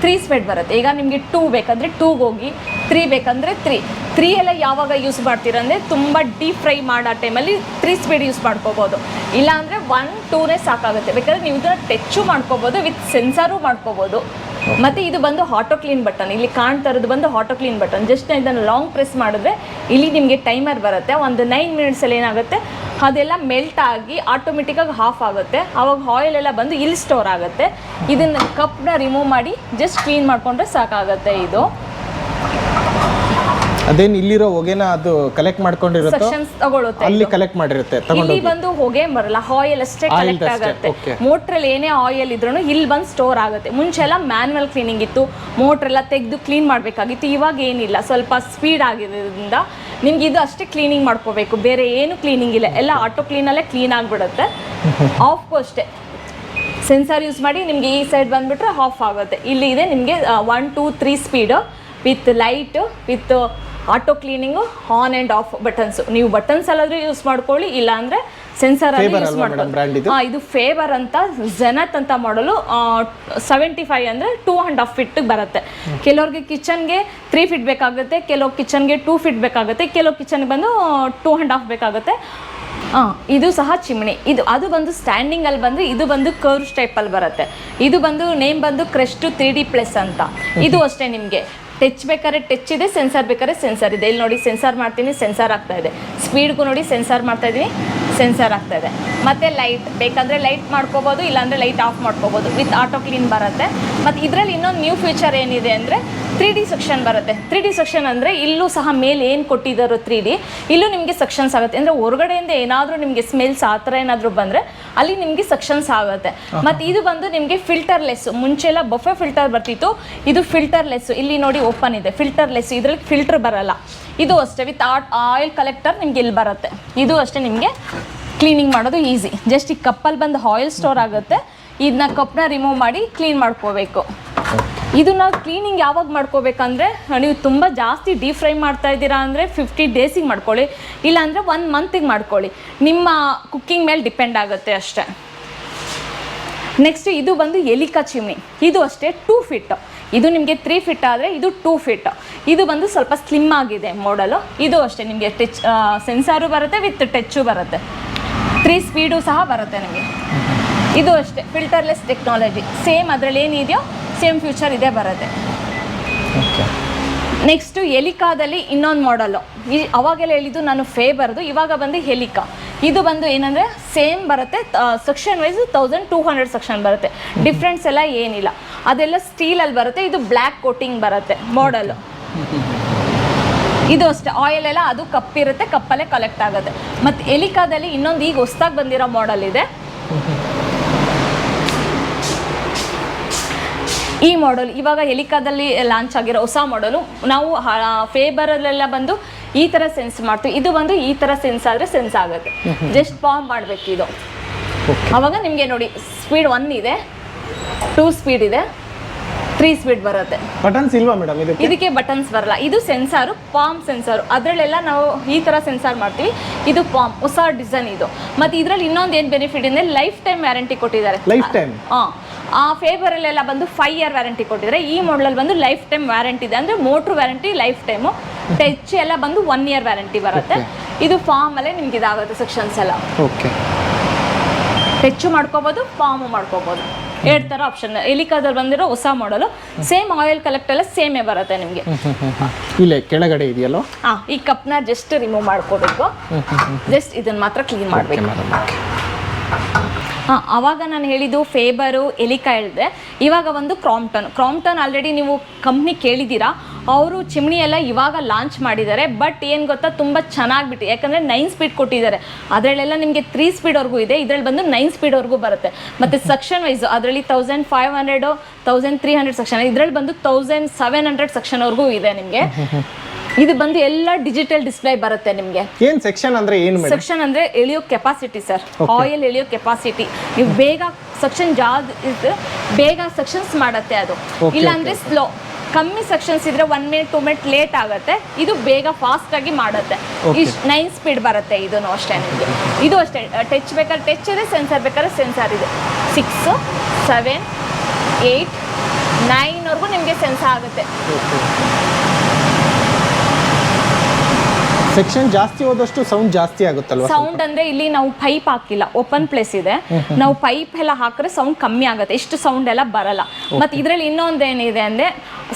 3 ಸ್ಪೀಡ್ ಬರುತ್ತೆ. ಈಗ ನಿಮಗೆ 2 ಬೇಕಂದರೆ 2ಗೆ ಹೋಗಿ, 3 ಬೇಕಂದರೆ 3 ಎಲ್ಲ ಯಾವಾಗ ಯೂಸ್ ಮಾಡ್ತೀರಂದರೆ ತುಂಬ ಡೀಪ್ ಫ್ರೈ ಮಾಡೋ ಟೈಮಲ್ಲಿ 3 ಸ್ಪೀಡ್ ಯೂಸ್ ಮಾಡ್ಕೋಬೋದು. ಇಲ್ಲಾಂದರೆ 1 2ನೇ ಸಾಕಾಗುತ್ತೆ. ಬೇಕಾದ್ರೆ ನೀವು ಇದನ್ನು ಟಚ್ಚು ಮಾಡ್ಕೋಬೋದು, ವಿತ್ ಸೆನ್ಸಾರು ಮಾಡ್ಕೋಬೋದು. ಮತ್ತು ಇದು ಬಂದು ಆಟೋ ಕ್ಲೀನ್ ಬಟನ್, ಇಲ್ಲಿ ಕಾಣ್ತಾ ಇರೋದು ಬಂದು ಆಟೋ ಕ್ಲೀನ್ ಬಟನ್. ಜಸ್ಟ್ ಇದನ್ನು ಲಾಂಗ್ ಪ್ರೆಸ್ ಮಾಡಿದ್ರೆ ಇಲ್ಲಿ ನಿಮಗೆ ಟೈಮರ್ ಬರುತ್ತೆ. ಒಂದು 9 ಮಿನಿಟ್ಸಲ್ಲಿ ಏನಾಗುತ್ತೆ, ಅದೆಲ್ಲ ಮೆಲ್ಟ್ ಆಗಿ ಆಟೋಮೆಟಿಕ್ಕಾಗಿ ಆಫ್ ಆಗುತ್ತೆ. ಆವಾಗ ಆಯಿಲ್ ಎಲ್ಲ ಬಂದು ಇಲ್ಲಿ ಸ್ಟೋರ್ ಆಗುತ್ತೆ. ಇದನ್ನು ಕಪ್ನ ರಿಮೂವ್ ಮಾಡಿ ಜಸ್ಟ್ ಕ್ಲೀನ್ ಮಾಡಿಕೊಂಡ್ರೆ ಸಾಕಾಗುತ್ತೆ. ಇದು ಅದೇನು ಇಲ್ಲಿರೋ ಹೊಗೆನ ಅದು ಕಲೆಕ್ಟ್ ಮಾಡ್ಕೊಂಡಿರುತ್ತೆ, ಸೆಕ್ಷನ್ಸ್ ತಗೊಳುತ್ತೆ, ಅಲ್ಲಿ ಕಲೆಕ್ಟ್ ಮಾಡಿರುತ್ತೆ. ಇಲ್ಲಿ ಬಂದು ಹೊಗೆ ಬರಲ್ಲ, ಆಯಿಲ್ ಅಷ್ಟೇ ಕಲೆಕ್ಟ್ ಆಗುತ್ತೆ. ಮೋಟ್ರಲ್ಲಿ ಏನೇ ಆಯಿಲ್ ಇದ್ರೂ ಇಲ್ಲಿ ಬಂದು ಸ್ಟೋರ್ ಆಗುತ್ತೆ. ಮುಂಚೆ ಎಲ್ಲ ಮ್ಯಾನ್ಯಲ್ ಕ್ಲೀನಿಂಗ್ ಇತ್ತು, ಮೋಟ್ರ್ ಎಲ್ಲ ತೆಗೆದು ಕ್ಲೀನ್ ಮಾಡಬೇಕಾಗಿತ್ತು. ಇವಾಗ ಏನಿಲ್ಲ, ಸ್ವಲ್ಪ ಸ್ಪೀಡ್ ಆಗಿರೋದ್ರಿಂದ ನಿಮ್ಗೆ ಇದು ಅಷ್ಟೇ ಕ್ಲೀನಿಂಗ್ ಮಾಡ್ಕೋಬೇಕು, ಬೇರೆ ಏನು ಕ್ಲೀನಿಂಗ್ ಇಲ್ಲ. ಎಲ್ಲ ಆಟೋ ಕ್ಲೀನಲ್ಲೇ ಕ್ಲೀನ್ ಆಗಿಬಿಡುತ್ತೆ. ಆಫ್ಗೂ ಅಷ್ಟೇ ಸೆನ್ಸಾರ್ ಯೂಸ್ ಮಾಡಿ ನಿಮಗೆ ಈ ಸೈಡ್ ಬಂದುಬಿಟ್ರೆ ಆಫ್ ಆಗುತ್ತೆ. ಇಲ್ಲಿ ಇದೆ ನಿಮಗೆ 1 2 3 speed with light, with auto cleaning, on and of buttons. ನೀವು ಬಟನ್ಸ್ ಅಲ್ಲಾದ್ರೂ ಯೂಸ್ ಮಾಡ್ಕೊಳ್ಳಿ, ಇಲ್ಲ ಅಂದರೆ ಸೆನ್ಸರ್ ಅಲ್ಲಿ ಯೂಸ್ ಮಾಡ್ಕೊಳ್ಳಿ. ಇದು ಫೇಬರ್ ಅಂತ ಜೆನತ್ ಅಂತ ಮಾಡಲು 75 ಅಂದರೆ 2.5 ಫೀಟ್ ಬರುತ್ತೆ. ಕೆಲವ್ರಿಗೆ ಕಿಚನ್ಗೆ 3 ಫೀಟ್ ಬೇಕಾಗುತ್ತೆ, ಕೆಲವು ಕಿಚನ್ಗೆ 2 ಫೀಟ್ ಬೇಕಾಗುತ್ತೆ, ಕೆಲವು ಕಿಚನ್ಗೆ ಬಂದು 2.5 ಬೇಕಾಗುತ್ತೆ. ಇದು ಸಹ ಚಿಮ್ನಿ. ಅದು ಬಂದು ಸ್ಟ್ಯಾಂಡಿಂಗ್ ಅಲ್ಲಿ ಬಂದು ಇದು ಬಂದು ಕರ್ವ್ ಟೈಪಲ್ಲಿ ಬರುತ್ತೆ. ಇದು ಬಂದು ನೇಮ್ ಬಂದು ಕ್ರೆಸ್ಟ್ 3D ಪ್ಲಸ್ ಅಂತ. ಇದು ಅಷ್ಟೇ ನಿಮಗೆ ಟಚ್ ಬೇಕಾದ್ರೆ ಟಚ್ ಇದೆ, ಸೆನ್ಸಾರ್ ಬೇಕಾದ್ರೆ ಸೆನ್ಸಾರ್ ಇದೆ. ಇಲ್ಲಿ ನೋಡಿ ಸೆನ್ಸಾರ್ ಮಾಡ್ತೀನಿ, ಸೆನ್ಸಾರ್ ಆಗ್ತಾ ಇದೆ. ಸ್ಪೀಡ್ಗೂ ನೋಡಿ ಸೆನ್ಸಾರ್ ಮಾಡ್ತಾ ಇದ್ದೀನಿ, ಸೆನ್ಸಾರ್ ಆಗ್ತಾ ಇದೆ. ಮತ್ತು ಲೈಟ್ ಬೇಕಂದರೆ ಲೈಟ್ ಮಾಡ್ಕೋಬೋದು, ಇಲ್ಲಾಂದರೆ ಲೈಟ್ ಆಫ್ ಮಾಡ್ಕೋಬೋದು. ವಿತ್ ಆಟೋ ಕ್ಲೀನ್ ಬರುತ್ತೆ. ಮತ್ತು ಇದರಲ್ಲಿ ಇನ್ನೊಂದು ನ್ಯೂ ಫೀಚರ್ ಏನಿದೆ ಅಂದರೆ 3D ಸೆಕ್ಷನ್ ಬರುತ್ತೆ. 3D ಸೆಕ್ಷನ್ ಅಂದರೆ ಇಲ್ಲೂ ಸಹ ಮೇಲೆ ಏನು ಕೊಟ್ಟಿದ್ದಾರೋ 3D, ಇಲ್ಲೂ ನಿಮಗೆ ಸೆಕ್ಷನ್ಸ್ ಆಗುತ್ತೆ. ಅಂದರೆ ಹೊರಗಡೆಯಿಂದ ಏನಾದರೂ ನಿಮಗೆ ಸ್ಮೆಲ್ಸ್ ಆ ಥರ ಏನಾದರೂ ಬಂದರೆ ಅಲ್ಲಿ ನಿಮಗೆ ಸೆಕ್ಷನ್ಸ್ ಆಗುತ್ತೆ. ಮತ್ತು ಇದು ಬಂದು ನಿಮಗೆ ಫಿಲ್ಟರ್ಲೆಸ್. ಮುಂಚೆಲ್ಲ ಬಫೆ ಫಿಲ್ಟರ್ ಬರ್ತಿತ್ತು, ಇದು ಫಿಲ್ಟರ್ಲೆಸ್. ಇಲ್ಲಿ ನೋಡಿ ಓಪನ್ ಇದೆ, ಫಿಲ್ಟರ್ಲೆಸ್. ಇದರಲ್ಲಿ ಫಿಲ್ಟರ್ ಬರಲ್ಲ. ಇದು ಅಷ್ಟೇ ವಿತ್ ಆಯಿಲ್ ಕಲೆಕ್ಟರ್ ನಿಮ್ಗೆ ಇಲ್ಲಿ ಬರುತ್ತೆ. ಇದು ಅಷ್ಟೇ ನಿಮಗೆ ಕ್ಲೀನಿಂಗ್ ಮಾಡೋದು ಈಸಿ. ಜಸ್ಟ್ ಈ ಕಪ್ಪಲ್ಲಿ ಬಂದು ಆಯಿಲ್ ಸ್ಟೋರ್ ಆಗುತ್ತೆ, ಇದನ್ನ ಕಪ್ನ ರಿಮೂವ್ ಮಾಡಿ ಕ್ಲೀನ್ ಮಾಡ್ಕೋಬೇಕು. ಇದನ್ನ ಕ್ಲೀನಿಂಗ್ ಯಾವಾಗ ಮಾಡ್ಕೋಬೇಕಂದ್ರೆ, ನೀವು ತುಂಬ ಜಾಸ್ತಿ ಡೀಪ್ ಫ್ರೈ ಮಾಡ್ತಾ ಇದ್ದೀರಾ ಅಂದರೆ 50 ಡೇಸಿಗೆ ಮಾಡ್ಕೊಳ್ಳಿ, ಇಲ್ಲಾಂದರೆ 1 ಮಂತಿಗೆ ಮಾಡ್ಕೊಳ್ಳಿ. ನಿಮ್ಮ ಕುಕ್ಕಿಂಗ್ ಮೇಲೆ ಡಿಪೆಂಡ್ ಆಗುತ್ತೆ ಅಷ್ಟೇ. ನೆಕ್ಸ್ಟ್ ಇದು ಬಂದು ಎಲಿಕಾ ಚಿಮ್ನಿ. ಇದು ಅಷ್ಟೇ 2 ಫೀಟ್. ಇದು ನಿಮಗೆ 3 ಫೀಟ್ ಆದರೆ ಇದು 2 ಫೀಟ್. ಇದು ಬಂದು ಸ್ವಲ್ಪ ಸ್ಲಿಮ್ ಆಗಿದೆ ಮಾಡಲು. ಇದು ಅಷ್ಟೇ ನಿಮಗೆ ಟಚ್ ಸೆನ್ಸಾರು ಬರುತ್ತೆ, ವಿತ್ ಟಚ್ಚು ಬರುತ್ತೆ. 3 ಸ್ಪೀಡು ಸಹ ಬರುತ್ತೆ ನಿಮಗೆ. ಇದು ಅಷ್ಟೇ ಫಿಲ್ಟರ್ಲೆಸ್ ಟೆಕ್ನಾಲಜಿ. ಸೇಮ್ ಅದರಲ್ಲಿ ಏನಿದೆಯೋ ಸೇಮ್ ಫ್ಯೂಚರ್ ಇದೇ ಬರುತ್ತೆ. ನೆಕ್ಸ್ಟು ಎಲಿಕಾದಲ್ಲಿ ಇನ್ನೊಂದು ಮಾಡಲು. ಅವಾಗೆಲ್ಲ ಹೇಳಿದ್ದು ನಾನು ಫೇಬರ್ದು, ಇವಾಗ ಬಂದು ಎಲಿಕಾ. ಇದು ಬಂದು ಏನಂದರೆ ಸೇಮ್ ಬರುತ್ತೆ, ಸೆಕ್ಷನ್ ವೈಸ್ 1200 ಸೆಕ್ಷನ್ ಬರುತ್ತೆ. ಡಿಫ್ರೆನ್ಸ್ ಎಲ್ಲ ಏನಿಲ್ಲ, ಅದೆಲ್ಲ ಸ್ಟೀಲಲ್ಲಿ ಬರುತ್ತೆ. ಇದು ಬ್ಲ್ಯಾಕ್ ಕೋಟಿಂಗ್ ಬರುತ್ತೆ ಮಾಡಲು. ಇದು ಅಷ್ಟೇ ಆಯಿಲ್ ಎಲ್ಲ ಅದು ಕಪ್ಪಿರುತ್ತೆ, ಕಪ್ಪಲ್ಲೇ ಕಲೆಕ್ಟ್ ಆಗುತ್ತೆ. ಮತ್ತು ಎಲಿಕಾದಲ್ಲಿ ಇನ್ನೊಂದು ಈಗ ಹೊಸ್ದಾಗಿ ಬಂದಿರೋ ಮಾಡಲ್ ಇದೆ. ಈ ಮಾಡಲ್ ಇವಾಗ ಎಲಿಕಾದಲ್ಲಿ ಲಾಂಚ್ ಆಗಿರೋ ಹೊಸ ಮಾಡಲು. ನಾವು ಫೇಬರಲ್ಲೆಲ್ಲ ಬಂದು ಈ ಥರ ಸೆನ್ಸ್ ಮಾಡ್ತೀವಿ. ಇದು ಬಂದು ಈ ಥರ ಸೆನ್ಸ್ ಆದರೆ ಸೆನ್ಸ್ ಆಗುತ್ತೆ. ಜಸ್ಟ್ ಪಾಮ್ ಮಾಡಬೇಕು ಇದು. ಆವಾಗ ನಿಮಗೆ ನೋಡಿ ಸ್ಪೀಡ್ 1 ಇದೆ, 2 ಸ್ಪೀಡ್ ಇದೆ, 3 ಸ್ಪೀಡ್ ಬರುತ್ತೆ. ಬಟನ್ಸ್ ಇಲ್ವಾ ಮೇಡಮ್ ಇದಕ್ಕೆ ಬಟನ್ಸ್ ಬರಲ್ಲ. ಇದು ಸೆನ್ಸಾರು, ಪಾಮ್ ಸೆನ್ಸಾರು. ಅದರಲ್ಲೆಲ್ಲ ನಾವು ಈ ಥರ ಸೆನ್ಸಾರ್ ಮಾಡ್ತೀವಿ. ಇದು ಪಾಮ್, ಹೊಸ ಡಿಸೈನ್ ಇದು. ಮತ್ತು ಇದರಲ್ಲಿ ಇನ್ನೊಂದು ಏನು ಬೆನಿಫಿಟ್ ಅಂದರೆ ಲೈಫ್ ಟೈಮ್ ವ್ಯಾರಂಟಿ ಕೊಟ್ಟಿದ್ದಾರೆ. Life time. ಆ ಫೇಬರಲ್ಲೆಲ್ಲ ಬಂದು 5 ಇಯರ್ ವ್ಯಾರಂಟಿ ಕೊಟ್ಟಿದ್ದಾರೆ. ಈ ಮಾಡಲಲ್ಲಿ ಬಂದು ಲೈಫ್ ಟೈಮ್ ವ್ಯಾರಂಟಿ ಇದೆ. ಅಂದರೆ motor warranty life time. Touch ಎಲ್ಲ ಬಂದು 1 ಇಯರ್ ವ್ಯಾರಂಟಿ ಬರುತ್ತೆ. ಇದು ಫಾರ್ಮಲ್ಲೇ ನಿಮ್ಗೆ ಇದಾಗುತ್ತೆ ಸೆಕ್ಷನ್ಸ್ ಎಲ್ಲ. ಓಕೆ, ಟಚ್ಚು ಮಾಡ್ಕೋಬೋದು, ಫಾರ್ಮು ಮಾಡ್ಕೋಬೋದು. 2 ಥರ ಆಪ್ಷನ್. ಎಲಿಕಾದಲ್ಲಿ ಬಂದಿರೋ ಹೊಸ ಮಾಡಲು. ಸೇಮ್ ಆಯಿಲ್ ಕಲೆಕ್ಟ್ ಎಲ್ಲ ಸೇಮೇ ಬರುತ್ತೆ ನಿಮಗೆ. ಇಲ್ಲೇ ಕೆಳಗಡೆ ಇದೆಯಲ್ಲ. ಈ ಕಪ್ನ ಜಸ್ಟ್ ರಿಮೂವ್ ಮಾಡ್ಕೋಬೇಕು. ಜಸ್ಟ್ ಇದನ್ನ ಮಾತ್ರ ಕ್ಲೀನ್ ಮಾಡಬೇಕು. ಆವಾಗ ನಾನು ಹೇಳಿದ್ದು ಫೇಬರು, ಎಲಿಕಾ ಹೇಳಿದೆ. ಇವಾಗ ಒಂದು ಕ್ರಾಂಪ್ಟನ್ ಆಲ್ರೆಡಿ ನೀವು ಕಂಪ್ನಿ ಕೇಳಿದ್ದೀರಾ. ಅವರು ಚಿಮ್ನಿ ಎಲ್ಲ ಇವಾಗ ಲಾಂಚ್ ಮಾಡಿದ್ದಾರೆ. ಬಟ್ ಏನು ಗೊತ್ತಾ, ತುಂಬ ಚೆನ್ನಾಗಿಬಿಟ್ಟು, ಯಾಕಂದರೆ 9 ಸ್ಪೀಡ್ ಕೊಟ್ಟಿದ್ದಾರೆ. ಅದರಲ್ಲೆಲ್ಲ ನಿಮಗೆ 3 ಸ್ಪೀಡ್ವರೆಗೂ ಇದೆ. ಇದರಲ್ಲಿ ಬಂದು 9 ಸ್ಪೀಡ್ವರೆಗೂ ಬರುತ್ತೆ. ಮತ್ತು ಸೆಕ್ಷನ್ ವೈಸು ಅದರಲ್ಲಿ 1500, 1300 ಸೆಕ್ಷನ್, ಇದರಲ್ಲಿ ಬಂದು 1700 ಸೆಕ್ಷನ್ವರೆಗೂ ಇದೆ ನಿಮಗೆ. ಇದು ಬಂದು ಎಲ್ಲ ಡಿಜಿಟಲ್ ಡಿಸ್ಪ್ಲೇ ಬರುತ್ತೆ ನಿಮಗೆ. ಏನು ಸೆಕ್ಷನ್ ಅಂದರೆ ಏನು ಮೇಡಮ್? ಸೆಕ್ಷನ್ ಅಂದರೆ ಎಳೆಯೋ ಕೆಪಾಸಿಟಿ ಸರ್. ಆಯಿಲ್ ಎಳೆಯೋ ಕೆಪಾಸಿಟಿ. ನೀವು ಬೇಗ ಸೆಕ್ಷನ್ ಬೇಗ ಸೆಕ್ಷನ್ಸ್ ಮಾಡುತ್ತೆ ಅದು. ಇಲ್ಲಾಂದರೆ ಸ್ಲೋ. ಕಮ್ಮಿ ಸೆಕ್ಷನ್ಸ್ ಇದ್ರೆ 1 ಮಿನಿಟ್ 2 ಮಿನಿಟ್ ಲೇಟ್ ಆಗುತ್ತೆ. ಇದು ಬೇಗ ಫಾಸ್ಟ್ ಆಗಿ ಮಾಡುತ್ತೆ. ಇಷ್ಟು 9 ಸ್ಪೀಡ್ ಬರುತ್ತೆ. ಇದನ್ನು ಅಷ್ಟೇ ನಿಮಗೆ. ಇದು ಅಷ್ಟೇ, ಟಚ್ ಬೇಕಾದ್ರೆ ಟಚ್ ಇದೆ, ಸೆನ್ಸರ್ ಬೇಕಾದ್ರೆ ಸೆನ್ಸರ್ ಇದೆ. 6, 7, 8, 9ವರೆಗೂ ನಿಮಗೆ ಸೆನ್ಸರ್ ಆಗುತ್ತೆ. ಸೆಕ್ಷನ್ ಜಾಸ್ತಿ ಹೋದಷ್ಟು ಸೌಂಡ್ ಜಾಸ್ತಿ ಆಗುತ್ತಲ್ವಾ? ಸೌಂಡ್ ಅಂದ್ರೆ ಇಲ್ಲಿ ನಾವು ಪೈಪ್ ಹಾಕಿಲ್ಲ, ಓಪನ್ ಪ್ಲೇಸ್ ಇದೆ. ನಾವು ಪೈಪ್ ಎಲ್ಲ ಹಾಕಿದ್ರೆ ಸೌಂಡ್ ಕಮ್ಮಿ ಆಗುತ್ತೆ. ಇಷ್ಟು ಸೌಂಡ್ ಎಲ್ಲ ಬರಲ್ಲ. ಮತ್ತೆ ಇದರಲ್ಲಿ ಇನ್ನೊಂದೇನಿದೆ ಅಂದ್ರೆ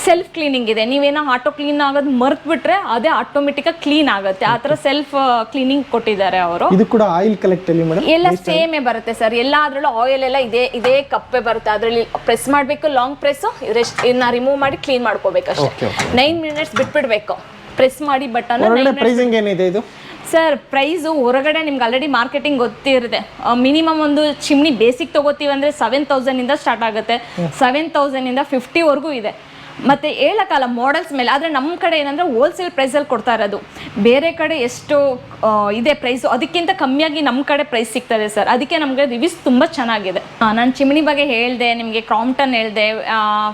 ಸೆಲ್ಫ್ ಕ್ಲೀನಿಂಗ್ ಇದೆ. ನೀವೇನೋ ಆಟೋ ಕ್ಲೀನ್ ಆಗೋದು ಮರ್ತ್ ಬಿಟ್ರೆ ಅದೇ ಆಟೋಮೆಟಿಕ್ ಕ್ಲೀನ್ ಆಗುತ್ತೆ. ಆ ಥರ ಸೆಲ್ಫ್ ಕ್ಲೀನಿಂಗ್ ಕೊಟ್ಟಿದ್ದಾರೆ ಅವರು. ಇದು ಕೂಡ ಆಯಿಲ್ ಕಲೆಕ್ಟ್ ಅಲ್ಲಿ ಮೇಡಮ್ ಎಲ್ಲ ಸೇಮೇ ಬರುತ್ತೆ ಸರ್. ಎಲ್ಲಾದ್ರಲ್ಲೂ ಆಯಿಲ್ ಎಲ್ಲ ಇದೇ ಕಪ್ಪೆ ಬರುತ್ತೆ. ಅದರಲ್ಲಿ ಪ್ರೆಸ್ ಮಾಡಬೇಕು, ಲಾಂಗ್ ಪ್ರೆಸ್. ಇದನ್ನ ರಿಮೂವ್ ಮಾಡಿ ಕ್ಲೀನ್ ಮಾಡ್ಕೋಬೇಕು ಅಷ್ಟೇ. 9 ಮಿನಿಟ್ಸ್ ಬಿಟ್ಬಿಡ್ಬೇಕು ಪ್ರೆಸ್ ಮಾಡಿ. ಬಟನ್ ಪ್ರೈಸಿಂಗ್ ಏನಿದೆ ಇದು ಸರ್? ಪ್ರೈಸು ಹೊರಗಡೆ ನಿಮ್ಗೆ ಆಲ್ರೆಡಿ ಮಾರ್ಕೆಟಿಂಗ್ ಗೊತ್ತಿರುತ್ತೆ. ಮಿನಿಮಮ್ ಒಂದು ಚಿಮ್ನಿ ಬೇಸಿಕ್ ತೊಗೋತೀವಿ ಅಂದರೆ 7000 ಸ್ಟಾರ್ಟ್ ಆಗುತ್ತೆ. 7000 50ವರೆಗೂ ಇದೆ. ಮತ್ತು ಹೇಳೋಕ್ಕಲ್ಲ ಮಾಡೆಲ್ಸ್ ಮೇಲೆ. ಆದರೆ ನಮ್ಮ ಕಡೆ ಏನಂದರೆ ಹೋಲ್ಸೇಲ್ ಪ್ರೈಸಲ್ಲಿ ಕೊಡ್ತಾ ಇರೋದು. ಬೇರೆ ಕಡೆ ಎಷ್ಟು ಇದೆ ಪ್ರೈಸು, ಅದಕ್ಕಿಂತ ಕಮ್ಮಿಯಾಗಿ ನಮ್ಮ ಕಡೆ ಪ್ರೈಸ್ ಸಿಗ್ತದೆ ಸರ್. ಅದಕ್ಕೆ ನಮಗೆ ರಿವ್ಯೂಸ್ ತುಂಬ ಚೆನ್ನಾಗಿದೆ. ನಾನು ಚಿಮ್ನಿ ಬಗ್ಗೆ ಹೇಳಿದೆ ನಿಮಗೆ, ಕ್ರಾಂಪ್ಟನ್ ಹೇಳಿದೆ,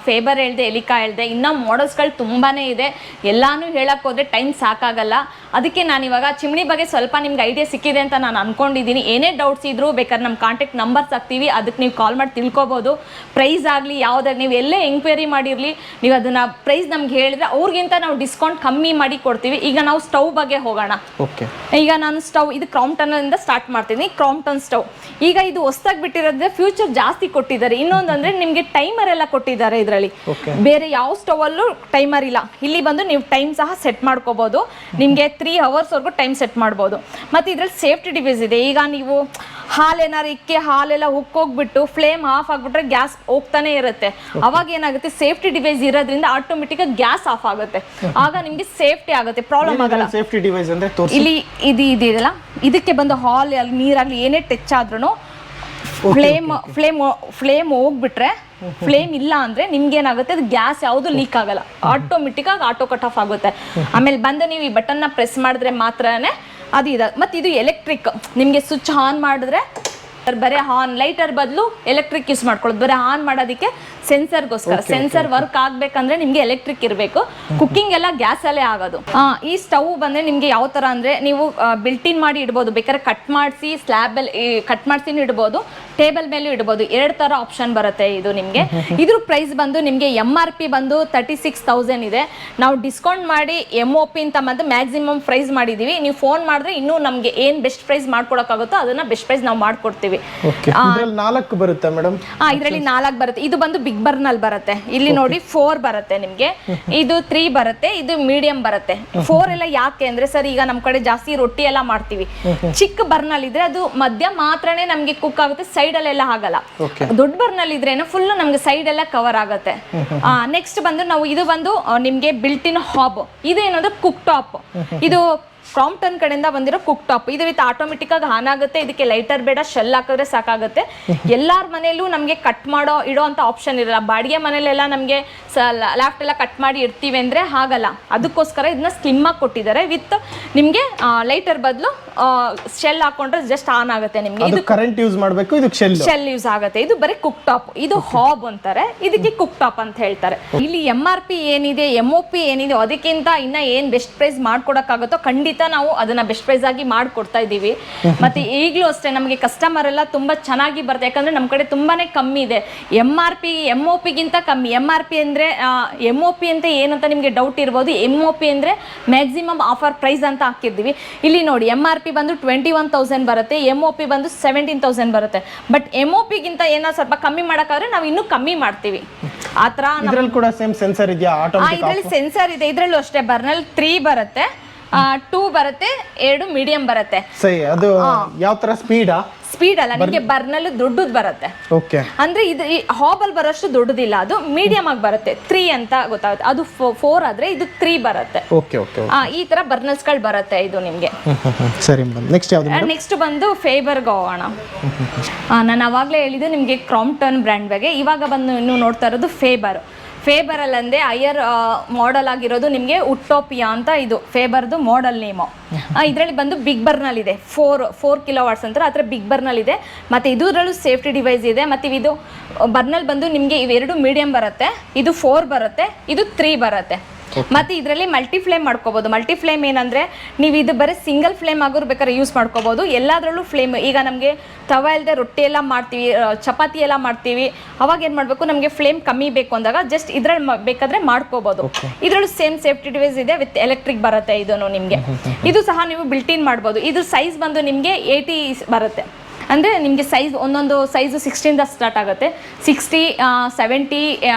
ಫೇಬರ್ ಹೇಳಿದೆ, ಎಲಿಕಾ ಹೇಳಿದೆ. ಇನ್ನೂ ಮಾಡೆಲ್ಸ್ಗಳು ತುಂಬಾ ಇದೆ. ಎಲ್ಲನೂ ಹೇಳಕ್ಕೆ ಹೋದರೆ ಟೈಮ್ ಸಾಕಾಗಲ್ಲ. ಅದಕ್ಕೆ ನಾನು ಇವಾಗ ಚಿಮ್ನಿ ಬಗ್ಗೆ ಸ್ವಲ್ಪ ನಿಮ್ಗೆ ಐಡಿಯಾ ಸಿಕ್ಕಿದೆ ಅಂತ ನಾನು ಅಂದ್ಕೊಂಡಿದ್ದೀನಿ. ಏನೇ ಡೌಟ್ಸ್ ಇದ್ದರೂ ಬೇಕಾದ್ರೆ ನಮ್ಮ ಕಾಂಟ್ಯಾಕ್ಟ್ ನಂಬರ್ಸ್ ಹಾಕ್ತೀವಿ, ಅದಕ್ಕೆ ನೀವು ಕಾಲ್ ಮಾಡಿ ತಿಳ್ಕೊಬೋದು. ಪ್ರೈಸ್ ಆಗಲಿ ಯಾವುದಾಗಲಿ ನೀವು ಎಲ್ಲೇ ಎಂಕ್ವೈರಿ ಮಾಡಿರಲಿ, ನೀವು ಅದನ್ನು ಪ್ರೈಸ್ ನಮ್ಗೆ ಹೇಳಿದ್ರೆ ಅವ್ರಿಗಿಂತ ನಾವು ಡಿಸ್ಕೌಂಟ್ ಕಮ್ಮಿ ಮಾಡಿ ಕೊಡ್ತೀವಿ. ಈಗ ನಾವು ಸ್ಟವ್ ಬಗ್ಗೆ ಹೋಗೋಣ. ಓಕೆ, ಈಗ ನಾನು ಸ್ಟವ್ ಇದು ಕ್ರಾಂಪ್ಟನ್ನಿಂದ ಸ್ಟಾರ್ಟ್ ಮಾಡ್ತೀನಿ. ಕ್ರಾಂಪ್ಟನ್ ಸ್ಟವ್ ಈಗ ಇದು ಹೊಸದಾಗಿ ಬಿಟ್ಟಿರೋದ್ರೆ ಫ್ಯೂಚರ್ ಜಾಸ್ತಿ ಕೊಟ್ಟಿದ್ದಾರೆ. ಇನ್ನೊಂದಂದ್ರೆ ನಿಮಗೆ ಟೈಮರ್ ಎಲ್ಲ ಕೊಟ್ಟಿದ್ದಾರೆ ಇದರಲ್ಲಿ. ಬೇರೆ ಯಾವ ಸ್ಟವ್ ಅಲ್ಲೂ ಟೈಮರ್ ಇಲ್ಲ. ಇಲ್ಲಿ ಬಂದು ನೀವು ಟೈಮ್ ಸಹ ಸೆಟ್ ಮಾಡ್ಕೋಬಹುದು. ನಿಮಗೆ 3 ಅವರ್ಸ್ವರೆಗೂ ಟೈಮ್ ಸೆಟ್ ಮಾಡ್ಬೋದು. ಮತ್ತು ಇದರಲ್ಲಿ ಸೇಫ್ಟಿ ಡಿವೈಸ್ ಇದೆ. ಈಗ ನೀವು ಹಾಲೇನಾರು ಇಕ್ಕೆ ಹಾಲೆಲ್ಲ ಉಕ್ಕೋಗ್ಬಿಟ್ಟು ಫ್ಲೇಮ್ ಆಫ್ ಆಗಿಬಿಟ್ರೆ ಗ್ಯಾಸ್ ಹೋಗ್ತಾನೆ ಇರುತ್ತೆ. ಅವಾಗ ಏನಾಗುತ್ತೆ, ಸೇಫ್ಟಿ ಡಿವೈಸ್ ಇರೋದ್ರಿಂದ ಆಟೋಮೆಟಿಕ್ ಗ್ಯಾಸ್ ಆಫ್ ಆಗುತ್ತೆ. ಆಗ ನಿಮಗೆ ಸೇಫ್ಟಿ ಆಗುತ್ತೆ, ಪ್ರಾಬ್ಲಮ್ ಆಗಲ್ಲ. ಸೇಫ್ಟಿ ಡಿವೈಸ್ ಅಂದ್ರೆ ಇಲ್ಲಿ ಇದೆಯಲ್ಲ, ಇದಕ್ಕೆ ಬಂದು ಹಾಲ್ ಅಲ್ಲಿ ನೀರಾಗಲಿ ಏನೇ ಟಚ್ ಆದ್ರೂ ಫ್ಲೇಮ್ ಹೋಗ್ಬಿಟ್ರೆ, ಫ್ಲೇಮ್ ಇಲ್ಲ ಅಂದ್ರೆ ನಿಮ್ಗೆ ಏನಾಗುತ್ತೆ, ಅದು ಗ್ಯಾಸ್ ಯಾವುದು ಲೀಕ್ ಆಗಲ್ಲ. ಆಟೋಮೆಟಿಕ್ ಆಗಿ ಆಟೋ ಕಟ್ ಆಫ್ ಆಗುತ್ತೆ. ಆಮೇಲೆ ಬಂದು ನೀವು ಈ ಬಟನ್ನ ಪ್ರೆಸ್ ಮಾಡಿದ್ರೆ ಮಾತ್ರನೇ ಅದು ಇದೆ. ಮತ್ತು ಇದು ಎಲೆಕ್ಟ್ರಿಕ್. ನಿಮಗೆ ಸ್ವಿಚ್ ಆನ್ ಮಾಡಿದ್ರೆ ಬರೀ ಆನ್, ಲೈಟರ್ ಬದಲು ಎಲೆಕ್ಟ್ರಿಕ್ ಯೂಸ್ ಮಾಡ್ಕೊಳ್ಳೋದು. ಬರೀ ಆನ್ ಮಾಡೋದಕ್ಕೆ ಸೆನ್ಸರ್ಗೋಸ್ಕರ. ಸೆನ್ಸರ್ ವರ್ಕ್ ಆಗಬೇಕಂದ್ರೆ ನಿಮಗೆ ಎಲೆಕ್ಟ್ರಿಕ್ ಇರಬೇಕು. ಕುಕ್ಕಿಂಗ್ ಎಲ್ಲ ಗ್ಯಾಸಲ್ಲೇ ಆಗೋದು. ಈ ಸ್ಟವ್ ಬಂದರೆ ನಿಮಗೆ ಯಾವ ಥರ ಅಂದರೆ, ನೀವು ಬಿಲ್ಟಿನ್ ಮಾಡಿ ಇಡ್ಬೋದು. ಬೇಕಾದ್ರೆ ಕಟ್ ಮಾಡಿಸಿ ಸ್ಲ್ಯಾಬಲ್ಲಿ ಕಟ್ ಮಾಡಿಸಿನೂ ಇಡ್ಬೋದು, ಟೇಬಲ್ ಮೇಲೂ ಇಡ್ಬೋದು. 2 ಥರ ಆಪ್ಷನ್ ಬರುತ್ತೆ ಇದು ನಿಮಗೆ. ಇದ್ರ ಪ್ರೈಸ್ ಬಂದು ನಿಮಗೆ MRP ಬಂದು 36,000 ಇದೆ. ನಾವು ಡಿಸ್ಕೌಂಟ್ ಮಾಡಿ MOP ಅಂತ ಬಂದು ಮ್ಯಾಕ್ಸಿಮಮ್ ಪ್ರೈಸ್ ಮಾಡಿದ್ದೀವಿ. ನೀವು ಫೋನ್ ಮಾಡಿದ್ರೆ ಇನ್ನೂ ನಮಗೆ ಏನು ಬೆಸ್ಟ್ ಪ್ರೈಸ್ ಮಾಡ್ಕೊಡೋಕ್ಕಾಗುತ್ತೋ ಅದನ್ನು ಬೆಸ್ಟ್ ಪ್ರೈಸ್ ನಾವು ಮಾಡ್ಕೊಡ್ತೀವಿ. ಇದರಲ್ಲಿ 4 ಬರುತ್ತೆ ಮೇಡಮ್. ಇದರಲ್ಲಿ 4 ಬರುತ್ತೆ. ಇದು ಬಂದು ಬಿಗ್ ಬರ್ನಲ್ಲಿ ಬರುತ್ತೆ. ಇಲ್ಲಿ ನೋಡಿ 4 ಬರುತ್ತೆ ನಿಮಗೆ. ಇದು 3 ಬರುತ್ತೆ, ಇದು ಮೀಡಿಯಂ ಬರುತ್ತೆ. 4 ಎಲ್ಲ ಯಾಕೆ ಅಂದ್ರೆ ಸರ್, ಈಗ ನಮ್ಮ ಕಡೆ ಜಾಸ್ತಿ ರೊಟ್ಟಿ ಎಲ್ಲ ಮಾಡ್ತೀವಿ. ಚಿಕ್ಕ ಬರ್ನಲ್ಲಿ ಇದ್ರೆ ಅದು ಮಧ್ಯ ಮಾತ್ರನೇ ನಮಗೆ ಕುಕ್ ಆಗುತ್ತೆ, ಸೈಡ್ ಅಲ್ಲೆಲ್ಲ ಆಗಲ್ಲ. ದೊಡ್ಡ ಬರ್ನಲ್ಲಿ ಇದ್ರೇನು ಫುಲ್ ನಮ್ಗೆ ಸೈಡ್ ಎಲ್ಲ ಕವರ್ ಆಗುತ್ತೆ. ನೆಕ್ಸ್ಟ್ ಬಂದು ನಾವು ಇದು ಬಂದು ನಿಮ್ಗೆ ಬಿಲ್ಟ್ ಇನ್ ಹಾಬ್. ಇದು ಏನಂದ್ರೆ ಕುಕ್ ಟಾಪ್. ಇದು ಕ್ರಾಂಪ್ಟನ್ ಕಡೆಯಿಂದ ಬಂದಿರೋ ಕುಕ್ ಟಾಪ್. ಇದು ವಿತ್ ಆಟೋಮೆಟಿಕ್ ಆಗಿ ಆನ್ ಆಗುತ್ತೆ. ಇದಕ್ಕೆ ಲೈಟರ್ ಬೇಡ, ಶೆಲ್ ಹಾಕಿದ್ರೆ ಸಾಕಾಗುತ್ತೆ. ಎಲ್ಲಾರ ಮನೆಯಲ್ಲೂ ನಮಗೆ ಕಟ್ ಇಡೋ ಅಂತ ಆಪ್ಷನ್ ಇರಲ್ಲ. ಬಾಡಿಗೆ ಮನೇಲೆಲ್ಲ ನಮಗೆ ಲ್ಯಾಫ್ಟ್ ಎಲ್ಲ ಕಟ್ ಮಾಡಿ ಇಡ್ತೀವಿ ಅಂದ್ರೆ ಹಾಗಲ್ಲ. ಅದಕ್ಕೋಸ್ಕರ ಇದನ್ನ ಸ್ಲಿಮ್ ಆಗಿ ಕೊಟ್ಟಿದ್ದಾರೆ. ವಿತ್ ನಿಮಗೆ ಲೈಟರ್ ಬದಲು ಶೆಲ್ ಹಾಕೊಂಡ್ರೆ ಜಸ್ಟ್ ಆನ್ ಆಗುತ್ತೆ. ನಿಮಗೆ ಇದು ಕರೆಂಟ್ ಯೂಸ್ ಮಾಡಬೇಕು, ಇದು ಶೆಲ್ ಯೂಸ್ ಆಗುತ್ತೆ. ಇದು ಬರೀ ಕುಕ್ ಟಾಪ್, ಇದು ಹಾಬ್ ಅಂತಾರೆ, ಇದಕ್ಕೆ ಕುಕ್ ಟಾಪ್ ಅಂತ ಹೇಳ್ತಾರೆ. ಇಲ್ಲಿ MRP ಏನಿದೆ, MOP ಏನಿದೆ, ಅದಕ್ಕಿಂತ ಇನ್ನ ಏನ್ ಬೆಸ್ಟ್ ಪ್ರೈಸ್ ಮಾಡ್ಕೊಡಕ್ಕಾಗುತ್ತೋ ಖಂಡಿತ ನಾವು ಅದನ್ನ ಬೆಸ್ಟ್ ಪ್ರೈಸ್ ಆಗಿ ಮಾಡ್ಕೊಡ್ತಾ ಇದೀವಿ. ಮತ್ತೆ ಈಗಲೂ ಅಷ್ಟೇ ನಮಗೆ ಕಸ್ಟಮರ್ ಎಲ್ಲ ತುಂಬಾ ಚೆನ್ನಾಗಿ ಬರುತ್ತೆ. ಯಾಕಂದ್ರೆ ನಮ್ಮ ಕಡೆ ತುಂಬಾನೇ ಕಮ್ಮಿ ಇದೆ. MRP MOP ಗಿಂತ ಕಮ್ಮಿ. MRP ಅಂದ್ರೆ MOP ಅಂತ ಏನಂತ ನಿಮ್ಗೆ ಡೌಟ್ ಇರ್ಬೋದು. MOP ಅಂದ್ರೆ ಮ್ಯಾಕ್ಸಿಮಮ್ ಆಫರ್ ಪ್ರೈಸ್ ಅಂತ ಹಾಕಿರ್ತೀವಿ. ಇಲ್ಲಿ ನೋಡಿ MRP ಬಂದು 21,000 ಬರುತ್ತೆ, MOP ಬಂದು 17,000 ಬರುತ್ತೆ. ಬಟ್ MOP ಗಿಂತ ಏನಾದ್ರು ಸ್ವಲ್ಪ ಕಮ್ಮಿ ಮಾಡಕ್ಕಾದ್ರೆ ನಾವು ಇನ್ನೂ ಕಮ್ಮಿ ಮಾಡ್ತೀವಿ. ಆ ತರ ಇದ್ರಲ್ಲಿ ಕೂಡ ಸೇಮ್ ಸೆನ್ಸರ್ ಇದೆಯಾ? ಇದ್ರಲ್ಲಿ ಸೆನ್ಸರ್ ಇದೆ. ಇದ್ರಲ್ಲೂ ಅಷ್ಟೇ ಬರ್ನಲ್ 3 ಬರುತ್ತೆ, 2 ಬರುತ್ತೆ, 2 ಮೀಡಿಯಂ ಬರುತ್ತೆ. ಸರಿ, ಅದು ಯಾವ ತರ ಸ್ಪೀಡ್ ಅಲ್ಲ, ನಿಮಗೆ ಬರ್ನಲ್ ದೊಡ್ಡದು ಬರುತ್ತೆ. ಓಕೆ, ಅಂದ್ರೆ ಇದು ಹಾಬಲ್ ಬರೋಷ್ಟು ದೊಡ್ಡದಿಲ್ಲ, ಅದು ಮೀಡಿಯಂ ಆಗಿ ಬರುತ್ತೆ. 3 ಅಂತ ಗೊತ್ತಾಗುತ್ತೆ. ಅದು 4 ಆದ್ರೆ ಇದು 3 ಬರುತ್ತೆ. ಓಕೆ ಓಕೆ, ಈ ತರ ಬರ್ನಲ್ಸ್ ಗಳು ಬರುತ್ತೆ ಇದು ನಿಮ್ಗೆ. ಸರಿ, ನೆಕ್ಸ್ಟ್ ಯಾವ್ದು? ನೆಕ್ಸ್ಟ್ ಬಂದು ಫೇಬರ್ಗೆ ಹೋಗೋಣ. ನಾನು ಅವಾಗಲೇ ಹೇಳಿದ್ದು ನಿಮಗೆ ಕ್ರಾಂಪ್ಟನ್ ಬ್ರ್ಯಾಂಡ್ ಬಗ್ಗೆ. ಇವಾಗ ಬಂದು ಇನ್ನು ನೋಡ್ತಾ ಇರೋದು ಫೇಬರ್ ಅಲ್ಲಂದೆ ಹೈಯರ್ ಮಾಡೆಲ್ ಆಗಿರೋದು ನಿಮಗೆ ಉಟ್ಟೋಪಿಯಾ ಅಂತ. ಇದು ಫೇಬರ್ದು ಮಾಡೆಲ್ ನೇಮು. ಇದರಲ್ಲಿ ಬಂದು ಬಿಗ್ ಬರ್ನಲ್ ಇದೆ, 4 ಕಿಲೋವಾಟ್ಸ್ ಅಂತಾರೆ. ಆ ಥರ ಬಿಗ್ ಬರ್ನಲ್ ಇದೆ. ಮತ್ತು ಇದರಲ್ಲೂ ಸೇಫ್ಟಿ ಡಿವೈಸ್ ಇದೆ. ಮತ್ತು ಇದು ಬರ್ನಲ್ ಬಂದು ನಿಮಗೆ ಇವೆರಡು ಮೀಡಿಯಂ ಬರುತ್ತೆ, ಇದು 4 ಬರುತ್ತೆ, ಇದು 3 ಬರುತ್ತೆ. ಮತ್ತು ಇದರಲ್ಲಿ ಮಲ್ಟಿ ಫ್ಲೇಮ್ ಮಾಡ್ಕೋಬೋದು. ಮಲ್ಟಿ ಫ್ಲೇಮ್ ಏನಂದರೆ ನೀವು ಇದು ಬರೀ ಸಿಂಗಲ್ ಫ್ಲೇಮ್ ಆಗೋರು ಬೇಕಾದ್ರೆ ಯೂಸ್ ಮಾಡ್ಕೋಬೋದು. ಎಲ್ಲದರಲ್ಲೂ ಫ್ಲೇಮ್, ಈಗ ನಮಗೆ ತವ ಇಲ್ಲದೆ ರೊಟ್ಟಿ ಎಲ್ಲ ಮಾಡ್ತೀವಿ, ಚಪಾತಿ ಎಲ್ಲ ಮಾಡ್ತೀವಿ, ಅವಾಗ ಏನು ಮಾಡಬೇಕು, ನಮಗೆ ಫ್ಲೇಮ್ ಕಮ್ಮಿ ಬೇಕು ಅಂದಾಗ ಜಸ್ಟ್ ಇದ್ರಲ್ಲಿ ಬೇಕಾದರೆ ಮಾಡ್ಕೋಬೋದು. ಇದರಲ್ಲೂ ಸೇಮ್ ಸೇಫ್ಟಿ ಡಿವೈಸ್ ಇದೆ, ವಿತ್ ಎಲೆಕ್ಟ್ರಿಕ್ ಬರುತ್ತೆ. ಇದನ್ನು ನಿಮಗೆ ಇದು ಸಹ ನೀವು ಬಿಲ್ಟಿನ್ ಮಾಡ್ಬೋದು. ಇದು ಸೈಜ್ ಬಂದು ನಿಮಗೆ 80 ಬರುತ್ತೆ. ಅಂದರೆ ನಿಮಗೆ ಸೈಜ್ ಒಂದೊಂದು ಸೈಜು 60ಇಂದ ಸ್ಟಾರ್ಟ್ ಆಗುತ್ತೆ. 60, 70,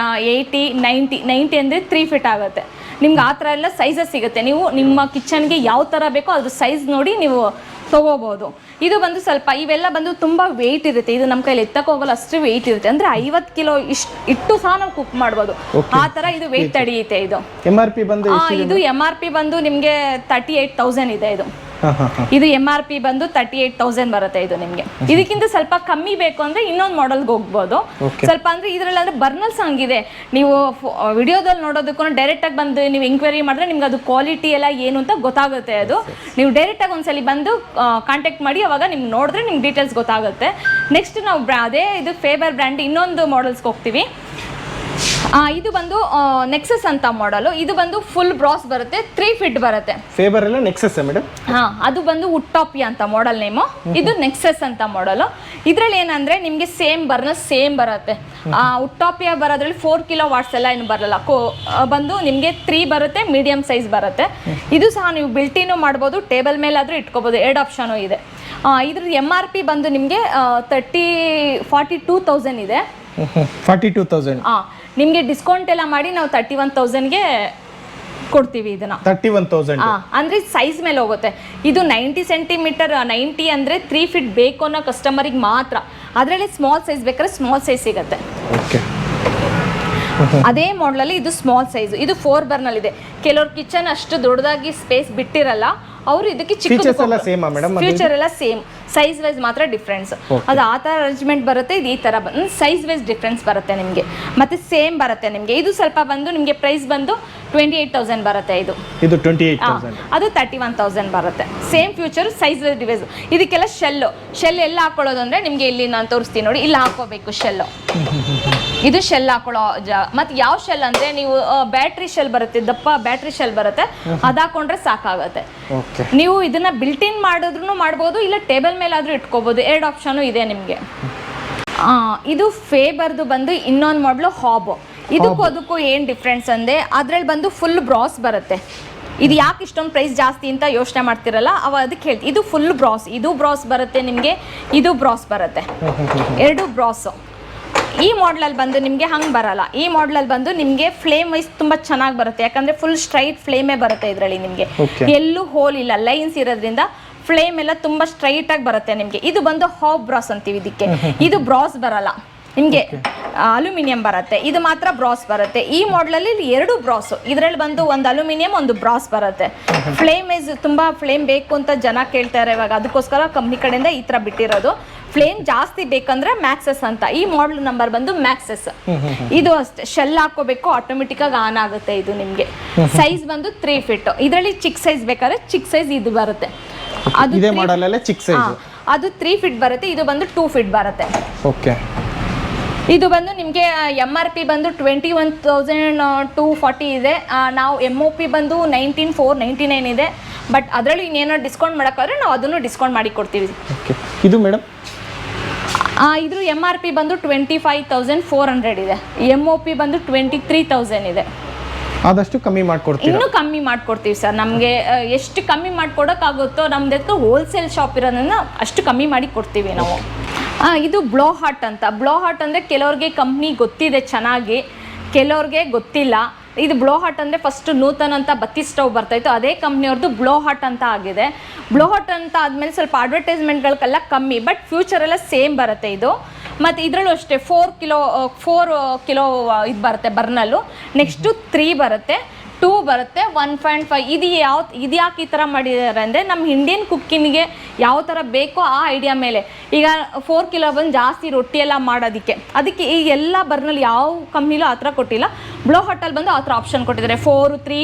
80, 90 ಅಂದರೆ 3 ಫೀಟ್ ಆಗುತ್ತೆ. ನಿಮ್ಗೆ ಆ ಥರ ಎಲ್ಲ ಸೈಜಸ್ ಸಿಗುತ್ತೆ. ನೀವು ನಿಮ್ಮ ಕಿಚನ್ಗೆ ಯಾವ ಥರ ಬೇಕೋ ಅದ್ರ ಸೈಜ್ ನೋಡಿ ನೀವು ತೊಗೋಬೋದು. ಇದು ಬಂದು ಸ್ವಲ್ಪ ಇವೆಲ್ಲ ಬಂದು ತುಂಬ ವೆಯ್ಟ್ ಇರುತ್ತೆ. ಇದು ನಮ್ಮ ಕೈಲಿ ಎತ್ತಕ್ಕೆ ಹೋಗಲ್ಲ, ಅಷ್ಟು ವೆಯ್ಟ್ ಇರುತ್ತೆ. ಅಂದರೆ 50 ಕಿಲೋ ಇಟ್ಟು ಸಹ ನಾವು ಕುಕ್ ಮಾಡ್ಬೋದು. ಆ ಥರ ಇದು ವೆಯ್ಟ್ ತಡೆಯುತ್ತೆ. ಇದು MRP ಬಂದು ಇದು MRP ಬಂದು ನಿಮಗೆ 38,000 ಇದೆ. ಇದು MRP ಬಂದು 38,000 ಬರುತ್ತೆ. ಇದು ನಿಮಗೆ ಇದಕ್ಕಿಂತ ಸ್ವಲ್ಪ ಕಮ್ಮಿ ಬೇಕು ಅಂದ್ರೆ ಇನ್ನೊಂದು ಮಾಡೆಲ್ಗೆ ಹೋಗ್ಬೋದು. ಸ್ವಲ್ಪ ಅಂದ್ರೆ ಇದರಲ್ಲಿ ಅಂದ್ರೆ ಬರ್ನಲ್ಸ್ ಹಂಗಿದೆ. ನೀವು ವಿಡಿಯೋದಲ್ಲಿ ನೋಡೋದಕ್ಕೂ ಡೈರೆಕ್ಟ್ ಆಗಿ ಬಂದು ನೀವು ಎಂಕ್ವೈರಿ ಮಾಡಿದ್ರೆ ನಿಮ್ಗೆ ಅದು ಕ್ವಾಲಿಟಿ ಎಲ್ಲ ಏನು ಅಂತ ಗೊತ್ತಾಗುತ್ತೆ. ಅದು ನೀವು ಡೈರೆಕ್ಟ್ ಆಗಿ ಒಂದ್ಸಲಿ ಬಂದು ಕಾಂಟ್ಯಾಕ್ಟ್ ಮಾಡಿ, ಅವಾಗ ನಿಮ್ಗೆ ನೋಡಿದ್ರೆ ನಿಮ್ಗೆ ಡೀಟೇಲ್ಸ್ ಗೊತ್ತಾಗುತ್ತೆ. ನೆಕ್ಸ್ಟ್ ನಾವು ಅದೇ ಇದು ಫೇಬರ್ ಬ್ರ್ಯಾಂಡ್ ಇನ್ನೊಂದು ಮಾಡೆಲ್ಸ್ಗೆ ಹೋಗ್ತೀವಿ. ಇದು ಬಂದು ನೆಕ್ಸಸ್ ಅಂತ ಮಾಡಲು. ಇದು ಬಂದು ಫುಲ್ ಬ್ರಾಸ್ ಬರುತ್ತೆ, 3 ಫೀಟ್ ಬರುತ್ತೆ. ಫೇಬರ್ ಎಲ್ಲ ನೆಕ್ಸಸ್ ಮೇಡಮ್. ಅದು ಬಂದು ಉಟ್ಟೋಪಿಯಾ ಅಂತ ಮಾಡೆಲ್ ನೇಮು. ಇದು ನೆಕ್ಸಸ್ ಅಂತ ಮಾಡಲು. ಇದ್ರಲ್ಲಿ ಏನಂದ್ರೆ ನಿಮ್ಗೆ ಸೇಮ್ ಬರ್ನಲ್ ಸೇಮ್ ಬರುತ್ತೆ. ಉಟ್ಟೋಪಿಯಾ ಬರೋದ್ರಲ್ಲಿ 4 ಕಿಲೋ ವಾಟ್ಸ್ ಎಲ್ಲ ಏನು ಬರಲ್ಲ. ಬಂದು ನಿಮಗೆ 3 ಬರುತ್ತೆ, ಮೀಡಿಯಂ ಸೈಜ್ ಬರುತ್ತೆ. ಇದು ಸಹ ನೀವು ಬಿಲ್ಟಿನೂ ಮಾಡ್ಬೋದು, ಟೇಬಲ್ ಮೇಲಾದ್ರೂ ಇಟ್ಕೋಬಹುದು. 2 ಆಪ್ಷನು ಇದೆ. ಇದ್ರದ್ದು MRP ಬಂದು ನಿಮಗೆ 42,000 ಇದೆ. 42,000. ನಿಮಗೆ ಡಿಸ್ಕೌಂಟ್ ಎಲ್ಲ ಮಾಡಿ ನಾವು 31,000ಗೆ ಕೊಡ್ತೀವಿ ಇದನ್ನ. 31,000 ಅಂದ್ರೆ ಸೈಜ್ ಮೇಲೆ ಹೋಗುತ್ತೆ. ಇದು 90 ಸೆಂಟಿಮೀಟರ್, 90 ಅಂದ್ರೆ 3 ಫೀಟ್ ಬೇಕು ಅನ್ನೋ ಕಸ್ಟಮರಿಗೆ ಮಾತ್ರ. ಅದರಲ್ಲಿ ಸ್ಮಾಲ್ ಸೈಜ್ ಬೇಕಾದ್ರೆ ಸ್ಮಾಲ್ ಸೈಜ್ ಸಿಗುತ್ತೆ. ಅದೇ ಮಾಡಲಲ್ಲಿ ಇದು ಸ್ಮಾಲ್ ಸೈಜ್. ಇದು 4 ಬರ್ನಲ್ ಇದೆ. ಕೆಲವ್ರ ಕಿಚನ್ ಅಷ್ಟು ದೊಡ್ಡದಾಗಿ ಸ್ಪೇಸ್ ಬಿಟ್ಟಿರಲ್ಲ, ಅವರು ಇದಕ್ಕೆ ಫ್ಯೂಚರ್ ಎಲ್ಲ ಸೇಮ್, ಸೈಜ್ ವೈಸ್ ಮಾತ್ರ ಡಿಫ್ರೆನ್ಸ್. ಅದು ಆ ಥರ ಅರೇಂಜ್ಮೆಂಟ್ ಬರುತ್ತೆ. ಇದು ಈ ಥರ ಸೈಜ್ ವೈಸ್ ಡಿಫ್ರೆನ್ಸ್ ಬರುತ್ತೆ ನಿಮಗೆ. ಮತ್ತೆ ಸೇಮ್ ಬರುತ್ತೆ ನಿಮಗೆ. ಇದು ಸ್ವಲ್ಪ ಬಂದು ನಿಮಗೆ ಪ್ರೈಸ್ ಬಂದು 28,000 ಬರುತ್ತೆ. ಇದು 28,000. ಅದು 31,000 ಬರುತ್ತೆ. Same feature, size wise device. ಇದಕ್ಕೆಲ್ಲ ಶೆಲ್ ಎಲ್ಲ ಹಾಕೊಳ್ಳೋದು ಅಂದರೆ ನಿಮಗೆ ಇಲ್ಲಿ ನಾನು ತೋರಿಸ್ತೀನಿ ನೋಡಿ, ಇಲ್ಲಿ ಹಾಕೋಬೇಕು ಶೆಲ್ಲು. ಇದು ಶೆಲ್ ಹಾಕೊಳ್ಳೋ ಮತ್ತೆ ಯಾವ ಶೆಲ್ ಅಂದ್ರೆ ನೀವು ಬ್ಯಾಟ್ರಿ ಶೆಲ್ ಬರುತ್ತೆ, ದಪ್ಪ ಬ್ಯಾಟ್ರಿ ಶೆಲ್ ಬರುತ್ತೆ, ಅದು ಹಾಕೊಂಡ್ರೆ ಸಾಕಾಗತ್ತೆ. ನೀವು ಇದನ್ನ ಬಿಲ್ಟಿನ್ ಮಾಡಿದ್ರು ಮಾಡ್ಬೋದು, ಇಲ್ಲ ಟೇಬಲ್ ಮೇಲಾದ್ರೂ ಇಟ್ಕೋಬಹುದು. 2 ಆಪ್ಷನ್ ಇದೆ ನಿಮಗೆ. ಇದು ಫೇಬರ್ದು ಬಂದು ಇನ್ನೊಂದು ಮಾಡಲು ಹಾಬ್. ಅದಕ್ಕೂ ಏನು ಡಿಫ್ರೆನ್ಸ್ ಅಂದ್ರೆ ಅದ್ರಲ್ಲಿ ಬಂದು ಫುಲ್ ಬ್ರಾಸ್ ಬರುತ್ತೆ. ಇದು ಯಾಕೆ ಇಷ್ಟೊಂದು ಪ್ರೈಸ್ ಜಾಸ್ತಿ ಅಂತ ಯೋಚನೆ ಮಾಡ್ತಿರಲ್ಲ, ಅದಕ್ಕೆ ಹೇಳ್ತೀವಿ. ಇದು ಫುಲ್ ಬ್ರಾಸ್, ಇದು ಬ್ರಾಸ್ ಬರುತ್ತೆ ನಿಮಗೆ, ಇದು ಬ್ರಾಸ್ ಬರುತ್ತೆ, 2 ಬ್ರಾಸು. ಈ ಮಾಡಲಲ್ಲಿ ಬಂದು ನಿಮಗೆ ಹಂಗೆ ಬರಲ್ಲ. ಈ ಮಾಡಲಲ್ಲಿ ಬಂದು ನಿಮಗೆ ಫ್ಲೇಮ್ ವೈಸ್ ತುಂಬ ಚೆನ್ನಾಗಿ ಬರುತ್ತೆ. ಯಾಕಂದರೆ ಫುಲ್ ಸ್ಟ್ರೈಟ್ ಫ್ಲೇಮೇ ಬರುತ್ತೆ ಇದರಲ್ಲಿ. ನಿಮಗೆ ಎಲ್ಲೂ ಹೋಲ್ ಇಲ್ಲ, ಲೈನ್ಸ್ ಇರೋದ್ರಿಂದ ಫ್ಲೇಮ್ ಎಲ್ಲ ತುಂಬ ಸ್ಟ್ರೈಟಾಗಿ ಬರುತ್ತೆ ನಿಮಗೆ. ಇದು ಬಂದು ಹಾಬ್ ಬ್ರಾಸ್ ಅಂತೀವಿ ಇದಕ್ಕೆ. ಇದು ಬ್ರಾಸ್ ಬರಲ್ಲ. ನಿಮಗೆ ಅಲ್ಯೂಮಿನಿಯಂ ಬರುತ್ತೆ, ಇದು ಮಾತ್ರ ಬ್ರಾಸ್ ಬರುತ್ತೆ. ಈ ಮಾಡಲಲ್ಲಿ 2 ಬ್ರಾಸು, ಇದರಲ್ಲಿ ಬಂದು ಒಂದು ಅಲ್ಯೂಮಿನಿಯಂ ಒಂದು ಬ್ರಾಸ್ ಬರುತ್ತೆ. ಫ್ಲೇಮ್ ಇಸ್ ತುಂಬ ಫ್ಲೇಮ್ ಬೇಕು ಅಂತ ಜನ ಕೇಳ್ತಾರೆ ಇವಾಗ, ಅದಕ್ಕೋಸ್ಕರ ಕಂಪ್ನಿ ಕಡೆಯಿಂದ ಈ ಥರ ಬಿಟ್ಟಿರೋದು. ಫ್ಲೇಮ್ ಜಾಸ್ತಿ ಬೇಕಂದ್ರೆ ಮ್ಯಾಕ್ಸಸ್ ಅಂತ, ಈ ಮಾಡಲ್ ನಂಬರ್ ಬಂದು ಮ್ಯಾಕ್ಸಸ್. ಇದು ಅಷ್ಟೇ, ಶೆಲ್ ಹಾಕೋಬೇಕು, ಆಟೋಮೆಟಿಕ್ ಆಗಿ ಆನ್ ಆಗುತ್ತೆ. ಇದು ನಿಮಗೆ ಸೈಜ್ ಬಂದು 3 ಫೀಟ್. ಇದರಲ್ಲಿ ಚಿಕ್ಕ ಸೈಜ್ ಬೇಕಾದ್ರೆ ಚಿಕ್ಕ ಸೈಜ್ ಇದು ಬರುತ್ತೆ. ಅದು ಇದೇ ಮಾಡಲಲ್ಲೇ ಚಿಕ್ಕ ಸೈಜ್, ಅದು 3 ಫೀಟ್ ಬರುತ್ತೆ. ಇದು ಬಂದು 2 ಫೀಟ್ ಬರುತ್ತೆ. ಓಕೆ. ಇದು ಬಂದು ನಿಮಗೆ MRP ಬಂದು 21,240 ಇದೆ. ನಾವು MOP ಬಂದು 19,499 ಇದೆ. ಬಟ್ ಅದರಲ್ಲಿ ಇನ್ನೇನೋ ಡಿಸ್ಕೌಂಟ್ ಮಾಡೋಕ್ಕಾದ್ರೆ ನಾವು ಅದನ್ನು ಡಿಸ್ಕೌಂಟ್ ಮಾಡಿ ಕೊಡ್ತೀವಿ. ಓಕೆ. ಇದು ಮೇಡಮ್ ಇದ್ರ MRP ಬಂದು 25,400 ಇದೆ. MOP ಬಂದು 23,000 ಇದೆ. ಆದಷ್ಟು ಕಮ್ಮಿ ಮಾಡ್ಕೊಡ್ತೀವಿ. ಇನ್ನೂ ಕಮ್ಮಿ ಮಾಡ್ಕೊಡ್ತೀವಿ ಸರ್. ನಮಗೆ ಎಷ್ಟು ಕಮ್ಮಿ ಮಾಡ್ಕೊಡೋಕ್ಕಾಗುತ್ತೋ, ನಮ್ದು ಹೋಲ್ಸೇಲ್ ಶಾಪ್ ಇರೋದ್ರಿಂದ ಅಷ್ಟು ಕಮ್ಮಿ ಮಾಡಿ ಕೊಡ್ತೀವಿ ನಾವು. ಇದು ಬ್ಲೋ ಹಾಟ್ ಅಂತ. ಬ್ಲೋ ಹಾಟ್ ಅಂದರೆ ಕೆಲವ್ರಿಗೆ ಕಂಪ್ನಿ ಗೊತ್ತಿದೆ ಚೆನ್ನಾಗಿ, ಕೆಲವ್ರಿಗೆ ಗೊತ್ತಿಲ್ಲ. ಇದು ಬ್ಲೋ ಹಾಟ್ ಅಂದರೆ ಫಸ್ಟ್ ನೂತನ್ ಅಂತ ಬತ್ತಿ ಸ್ಟವ್ ಬರ್ತಾಯಿತ್ತು, ಅದೇ ಕಂಪ್ನಿಯವ್ರದ್ದು ಬ್ಲೋ ಹಾಟ್ ಅಂತ ಆಗಿದೆ. ಬ್ಲೋ ಹಾಟ್ ಅಂತ ಆದಮೇಲೆ ಸ್ವಲ್ಪ ಅಡ್ವರ್ಟೈಸ್ಮೆಂಟ್ಗಳಿಗೆಲ್ಲ ಕಮ್ಮಿ, ಬಟ್ ಫ್ಯೂಚರೆಲ್ಲ ಸೇಮ್ ಬರುತ್ತೆ ಇದು. ಮತ್ತು ಇದರಲ್ಲೂ ಅಷ್ಟೇ 4 ಕಿಲೋ ಇದು ಬರುತ್ತೆ ಬರ್ನಲ್ಲು. ನೆಕ್ಸ್ಟು 3 ಬರುತ್ತೆ, 2 ಬರುತ್ತೆ, 1.5. ಇದು ಯಾಕೆ ಈ ಥರ ಮಾಡಿದ್ದಾರೆ ಅಂದರೆ ನಮ್ಮ ಇಂಡಿಯನ್ ಕುಕ್ಕಿಂಗ್ಗೆ ಯಾವ ಥರ ಬೇಕೋ ಆ ಐಡಿಯಾ ಮೇಲೆ. ಈಗ 4 ಕಿಲೋ ಬಂದು ಜಾಸ್ತಿ ರೊಟ್ಟಿ ಎಲ್ಲ ಮಾಡೋದಕ್ಕೆ ಈ ಎಲ್ಲ ಬರ್ನಲ್ಲಿ ಯಾವ ಕಂಪ್ನಿಲೂ ಆ ಥರ ಕೊಟ್ಟಿಲ್ಲ. ಬ್ಲೋ ಹಾಟಲ್ಲಿ ಬಂದು ಆ ಥರ ಆಪ್ಷನ್ ಕೊಟ್ಟಿದ್ದಾರೆ. 4, 3,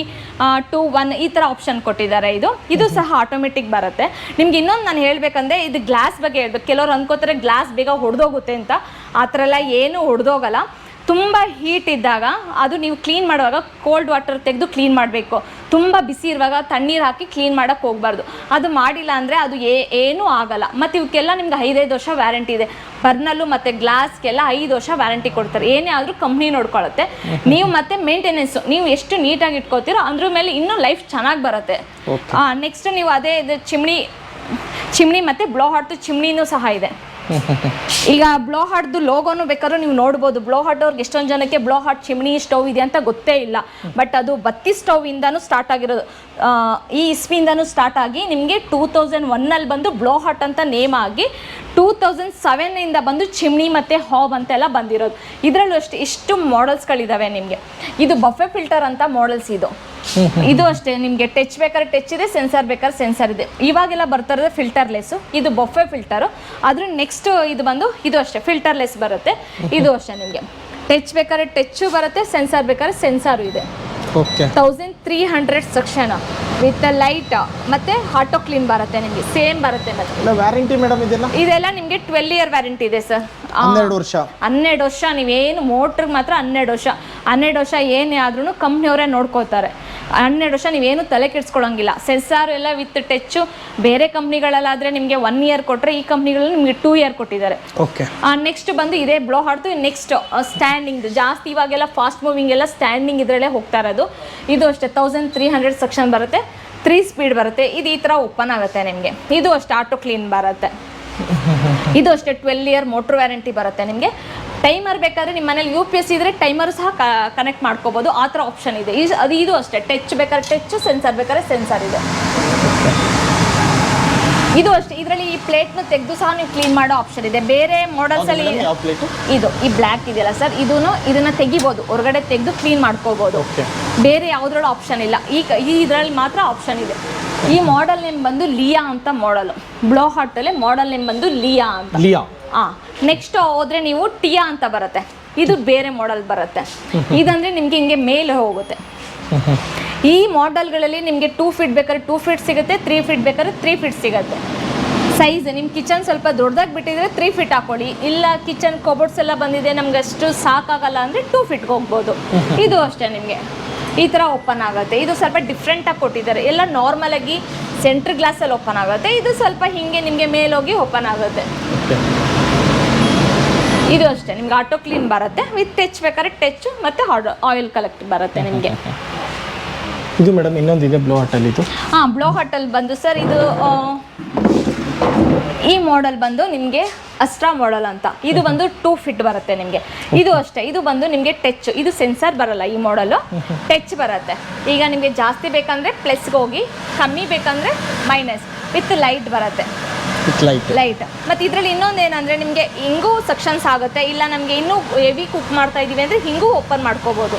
2, 1 ಈ ಥರ ಆಪ್ಷನ್ ಕೊಟ್ಟಿದ್ದಾರೆ. ಇದು ಸಹ ಆಟೋಮೆಟಿಕ್ ಬರುತ್ತೆ. ನಿಮ್ಗೆ ಇನ್ನೊಂದು ನಾನು ಹೇಳಬೇಕಂದ್ರೆ ಇದು ಗ್ಲಾಸ್ ಬಗ್ಗೆ ಹೇಳ್ಬೇಕು. ಕೆಲವ್ರು ಅಂದ್ಕೋತಾರೆ ಗ್ಲಾಸ್ ಬೇಗ ಹೊಡೆದೋಗುತ್ತೆ ಅಂತ. ಆ ಥರ ಎಲ್ಲ ಏನೂ ಹೊಡೆದೋಗಲ್ಲ. ತುಂಬ ಹೀಟ್ ಇದ್ದಾಗ ಅದು ನೀವು ಕ್ಲೀನ್ ಮಾಡುವಾಗ ಕೋಲ್ಡ್ ವಾಟರ್ ತೆಗೆದು ಕ್ಲೀನ್ ಮಾಡಬೇಕು. ತುಂಬ ಬಿಸಿ ಇರುವಾಗ ತಣ್ಣೀರು ಹಾಕಿ ಕ್ಲೀನ್ ಮಾಡೋಕ್ಕೆ ಹೋಗಬಾರ್ದು. ಅದು ಮಾಡಿಲ್ಲ ಅಂದರೆ ಅದು ಏನೂ ಆಗಲ್ಲ. ಮತ್ತು ಇವಕ್ಕೆಲ್ಲ ನಿಮ್ಗೆ 5 ವರ್ಷ ವ್ಯಾರಂಟಿ ಇದೆ. ಬರ್ನಲ್ಲು ಮತ್ತು ಗ್ಲಾಸ್ಗೆಲ್ಲ 5 ವರ್ಷ ವ್ಯಾರಂಟಿ ಕೊಡ್ತಾರೆ. ಏನೇ ಆದರೂ ಕಂಪ್ನಿ ನೋಡ್ಕೊಳ್ಳುತ್ತೆ. ನೀವು ಮತ್ತು ಮೇಂಟೆನೆನ್ಸು ನೀವು ಎಷ್ಟು ನೀಟಾಗಿ ಇಟ್ಕೋತೀರೋ ಅದ್ರ ಮೇಲೆ ಇನ್ನೂ ಲೈಫ್ ಚೆನ್ನಾಗಿ ಬರುತ್ತೆ. ನೆಕ್ಸ್ಟ್ ನೀವು ಅದೇ ಇದು ಚಿಮ್ನಿ ಮತ್ತು ಬ್ಲೋ ಹಾಟ್ದು ಚಿಮ್ನಿನೂ ಸಹ ಇದೆ. ಈಗ ಬ್ಲೋ ಹಾಟ್ದು ಲೋಗೋನು ಬೇಕಾದ್ರೂ ನೀವು ನೋಡ್ಬೋದು. ಬ್ಲೋ ಹಾಟ್ ಅವ್ರಿಗೆ ಎಷ್ಟೊಂದು ಜನಕ್ಕೆ ಬ್ಲೋ ಹಾಟ್ ಚಿಮ್ನಿ ಸ್ಟವ್ ಇದೆ ಅಂತ ಗೊತ್ತೇ ಇಲ್ಲ. ಬಟ್ ಅದು ಬತ್ತಿ ಸ್ಟವ್ ಇಂದಾನು ಸ್ಟಾರ್ಟ್ ಆಗಿರೋದು. ಈ ಇಸ್ವಿಯಿಂದನೂ ಸ್ಟಾರ್ಟ್ ಆಗಿ ನಿಮಗೆ 2001 ಬಂದು ಬ್ಲೋ ಹಾಟ್ ಅಂತ ನೇಮ್ ಆಗಿ 2007 ಬಂದು ಚಿಮ್ನಿ ಮತ್ತು ಹಾಬ್ ಅಂತೆಲ್ಲ ಬಂದಿರೋದು. ಇದರಲ್ಲೂ ಅಷ್ಟೇ ಇಷ್ಟು ಮಾಡೆಲ್ಸ್ಗಳಿದ್ದಾವೆ ನಿಮಗೆ. ಇದು ಬಫೆ ಫಿಲ್ಟರ್ ಅಂತ ಮಾಡೆಲ್ಸ್ ಇದು ಅಷ್ಟೇ. ನಿಮಗೆ ಟಚ್ ಬೇಕಾದ್ರೆ ಟಚ್ ಇದೆ, ಸೆನ್ಸರ್ ಬೇಕಾದ್ರೆ ಸೆನ್ಸರ್ ಇದೆ. ಇವಾಗೆಲ್ಲ ಬರ್ತಾ ಇರೋದು ಫಿಲ್ಟರ್ಲೆಸ್ಸು. ಇದು ಬಫೆ ಫಿಲ್ಟರು. ಅದ್ರ ನೆಕ್ಸ್ಟ್ ಇದು ಅಷ್ಟೇ ಫಿಲ್ಟರ್ಲೆಸ್ ಬರುತ್ತೆ. ಇದು ಅಷ್ಟೇ ನಿಮಗೆ ಟಚ್ ಬೇಕಾದ್ರೆ ಟಚ್ಚು ಬರುತ್ತೆ, ಸೆನ್ಸರ್ ಬೇಕಾದ್ರೆ ಸೆನ್ಸಾರು ಇದೆ. 1300 ಸೆಕ್ಷನ್ ವಿತ್ ಲೈಟ್ ಮತ್ತು ಆಟೋ ಕ್ಲೀನ್ ಬರುತ್ತೆ ನಿಮಗೆ. ಸೇಮ್ ಬರುತ್ತೆ. ಮತ್ತೆ ವ್ಯಾರಂಟಿ ಮೇಡಮ್ ಇದೆಲ್ಲ ನಿಮಗೆ 12 ಇಯರ್ ವ್ಯಾರಂಟಿ ಇದೆ ಸರ್. 12 ವರ್ಷ ನೀವೇನು ಮೋಟ್ರಿಗೆ ಮಾತ್ರ 12 ವರ್ಷ ಏನೇ ಆದ್ರೂ ಕಂಪ್ನಿಯವರೇ ನೋಡ್ಕೋತಾರೆ. 12 ವರ್ಷ ನೀವೇನು ತಲೆ ಕೆಡಿಸ್ಕೊಳ್ಳೋಂಗಿಲ್ಲ. ಸೆನ್ಸಾರ್ ಎಲ್ಲ ವಿತ್ ಟಚ್ಚು. ಬೇರೆ ಕಂಪ್ನಿಗಳಲ್ಲಾದರೆ ನಿಮಗೆ 1 ಇಯರ್ ಕೊಟ್ಟರೆ, ಈ ಕಂಪ್ನಿಗಳಲ್ಲಿ ನಿಮಗೆ 2 ಇಯರ್ ಕೊಟ್ಟಿದ್ದಾರೆ. ನೆಕ್ಸ್ಟ್ ಬಂದು ಇದೇ ಬ್ಲೋ ಹಾಟ್ದು. ನೆಕ್ಸ್ಟ್ ಸ್ಟ್ಯಾಂಡಿಂಗ್ ಜಾಸ್ತಿ ಇವಾಗೆಲ್ಲ ಫಾಸ್ಟ್ ಮೂವಿಂಗ್ ಎಲ್ಲ ಸ್ಟ್ಯಾಂಡಿಂಗ್ ಇದರಲ್ಲೇ ಹೋಗ್ತಾ ಇರೋದು. ಇದು ಅಷ್ಟೇ 1300 ಸೆಕ್ಷನ್ ಬರುತ್ತೆ, 3 ಸ್ಪೀಡ್ ಬರುತ್ತೆ. ಇದು ಈ ಥರ ಓಪನ್ ಆಗುತ್ತೆ ನಿಮಗೆ. ಇದು ಅಷ್ಟೇ ಆಟೋ ಕ್ಲೀನ್ ಬರುತ್ತೆ. ಇದು ಅಷ್ಟೇ 12 ಇಯರ್ ಮೋಟ್ರ್ ವ್ಯಾರಂಟಿ ಬರುತ್ತೆ ನಿಮಗೆ. ಟೈಮರ್ ಬೇಕಾದರೆ ನಿಮ್ಮ ಮನೇಲಿ UPS ಇದ್ದರೆ ಟೈಮರು ಸಹ ಕನೆಕ್ಟ್ ಮಾಡ್ಕೋಬೋದು. ಆ ಥರ ಆಪ್ಷನ್ ಇದೆ. ಇದು ಅಷ್ಟೇ ಟಚ್ ಬೇಕಾದ್ರೆ ಟಚ್ಚು, ಸೆನ್ಸರ್ ಬೇಕಾದ್ರೆ ಸೆನ್ಸರ್ ಇದೆ. ಇದು ಅಷ್ಟೇ. ಇದರಲ್ಲಿ ಈ ಪ್ಲೇಟ್ನ ತೆಗೆದು ಸಹ ನೀವು ಕ್ಲೀನ್ ಮಾಡೋ ಆಪ್ಷನ್ ಇದೆ. ಬೇರೆ ಮಾಡೆಲ್ಸಲ್ಲಿ ಈ ಬ್ಲ್ಯಾಕ್ ಇದೆಯಲ್ಲ ಸರ್, ಇದನ್ನ ತೆಗಿಬೋದು, ಹೊರಗಡೆ ತೆಗೆದು ಕ್ಲೀನ್ ಮಾಡ್ಕೋಬೋದು. ಬೇರೆ ಯಾವುದ್ರಲ್ಲೂ ಆಪ್ಷನ್ ಇಲ್ಲ. ಇದರಲ್ಲಿ ಮಾತ್ರ ಆಪ್ಷನ್ ಇದೆ. ಈ ಮಾಡೆಲ್ ನೇಮ್ ಬಂದು ಲಿಯಾ ಅಂತ ಮಾಡೆಲ್. ಬ್ಲೋ ಹಾಟಲ್ಲಿ ಮಾಡೆಲ್ ನೇಮ್ ಬಂದು ಲಿಯಾ ಅಂತ. ನೆಕ್ಸ್ಟ್ ಹೋದ್ರೆ ನೀವು ಟಿಯಾ ಅಂತ ಬರುತ್ತೆ. ಇದು ಬೇರೆ ಮಾಡೆಲ್ ಬರುತ್ತೆ. ಇದಂದ್ರೆ ನಿಮ್ಗೆ ಹಿಂಗೆ ಮೇಲೆ ಹೋಗುತ್ತೆ. ಈ ಮಾಡೆಲ್ಗಳಲ್ಲಿ ನಿಮಗೆ 2 ಫೀಟ್ ಬೇಕಾದ್ರೆ 2 ಫೀಟ್ ಸಿಗುತ್ತೆ, 3 ಫೀಟ್ ಬೇಕಾದ್ರೆ 3 ಫೀಟ್ ಸಿಗುತ್ತೆ. ಸೈಜ್ ನಿಮ್ಮ ಕಿಚನ್ ಸ್ವಲ್ಪ ದೊಡ್ಡದಾಗಿ ಬಿಟ್ಟಿದ್ರೆ 3 ಫೀಟ್ ಹಾಕೊಳ್ಳಿ. ಇಲ್ಲ ಕಿಚನ್ ಕಬೋರ್ಡ್ಸ್ ಎಲ್ಲ ಬಂದಿದೆ, ನಮ್ಗೆ ಅಷ್ಟು ಸಾಕಾಗಲ್ಲ ಅಂದರೆ 2 ಫೀಟ್ಗೆ ಹೋಗ್ಬೋದು. ಇದು ಅಷ್ಟೇ ನಿಮಗೆ ಈ ಥರ ಓಪನ್ ಆಗುತ್ತೆ. ಇದು ಸ್ವಲ್ಪ ಡಿಫ್ರೆಂಟಾಗಿ ಕೊಟ್ಟಿದ್ದಾರೆ. ಎಲ್ಲ ನಾರ್ಮಲಾಗಿ ಸೆಂಟ್ರ್ ಗ್ಲಾಸಲ್ಲಿ ಓಪನ್ ಆಗುತ್ತೆ. ಇದು ಸ್ವಲ್ಪ ಹಿಂಗೆ ನಿಮಗೆ ಮೇಲೋಗಿ ಓಪನ್ ಆಗುತ್ತೆ. ಇದು ಅಷ್ಟೇ ನಿಮ್ಗೆ ಆಟೋ ಕ್ಲೀನ್ ಬರುತ್ತೆ. ವಿತ್ ಟಚ್ ಬೇಕಾದ್ರೆ ಟಚ್ ಮತ್ತು ಆಯಿಲ್ ಕಲೆಕ್ಟ್ ಬರುತ್ತೆ ನಿಮಗೆ. ಇದು ಮೇಡಮ್ ಇನ್ನೊಂದಿದೆ ಬ್ಲೋ ಹಾಟಲ್ಲಿ. ಇದು ಬ್ಲೋ ಹಾಟಲ್ಲಿ ಬಂದು ಸರ್ ಇದು ಈ ಮಾಡೆಲ್ ಬಂದು ನಿಮಗೆ ಅಸ್ಟ್ರಾ ಮಾಡೆಲ್ ಅಂತ. ಇದು ಬಂದು 2 ಫೀಟ್ ಬರುತ್ತೆ ನಿಮಗೆ. ಇದು ಅಷ್ಟೇ. ಇದು ಬಂದು ನಿಮಗೆ ಟಚ್, ಇದು ಸೆನ್ಸರ್ ಬರಲ್ಲ. ಈ ಮಾಡೆಲು ಟಚ್ ಬರುತ್ತೆ. ಈಗ ನಿಮಗೆ ಜಾಸ್ತಿ ಬೇಕಂದರೆ ಪ್ಲಸ್ಗೆ ಹೋಗಿ, ಕಮ್ಮಿ ಬೇಕಂದರೆ ಮೈನಸ್ ವಿತ್ ಲೈಟ್ ಬರುತ್ತೆ. ಲೈಟ್. ಮತ್ತು ಇದರಲ್ಲಿ ಇನ್ನೊಂದು ಏನಂದರೆ ನಿಮಗೆ ಹಿಂಗೂ ಸಕ್ಷನ್ಸ್ ಆಗುತ್ತೆ, ಇಲ್ಲ ನಮಗೆ ಇನ್ನೂ ಹೆವಿ ಕುಕ್ ಮಾಡ್ತಾ ಇದ್ದೀವಿ ಅಂದರೆ ಹಿಂಗೂ ಓಪನ್ ಮಾಡ್ಕೋಬೋದು,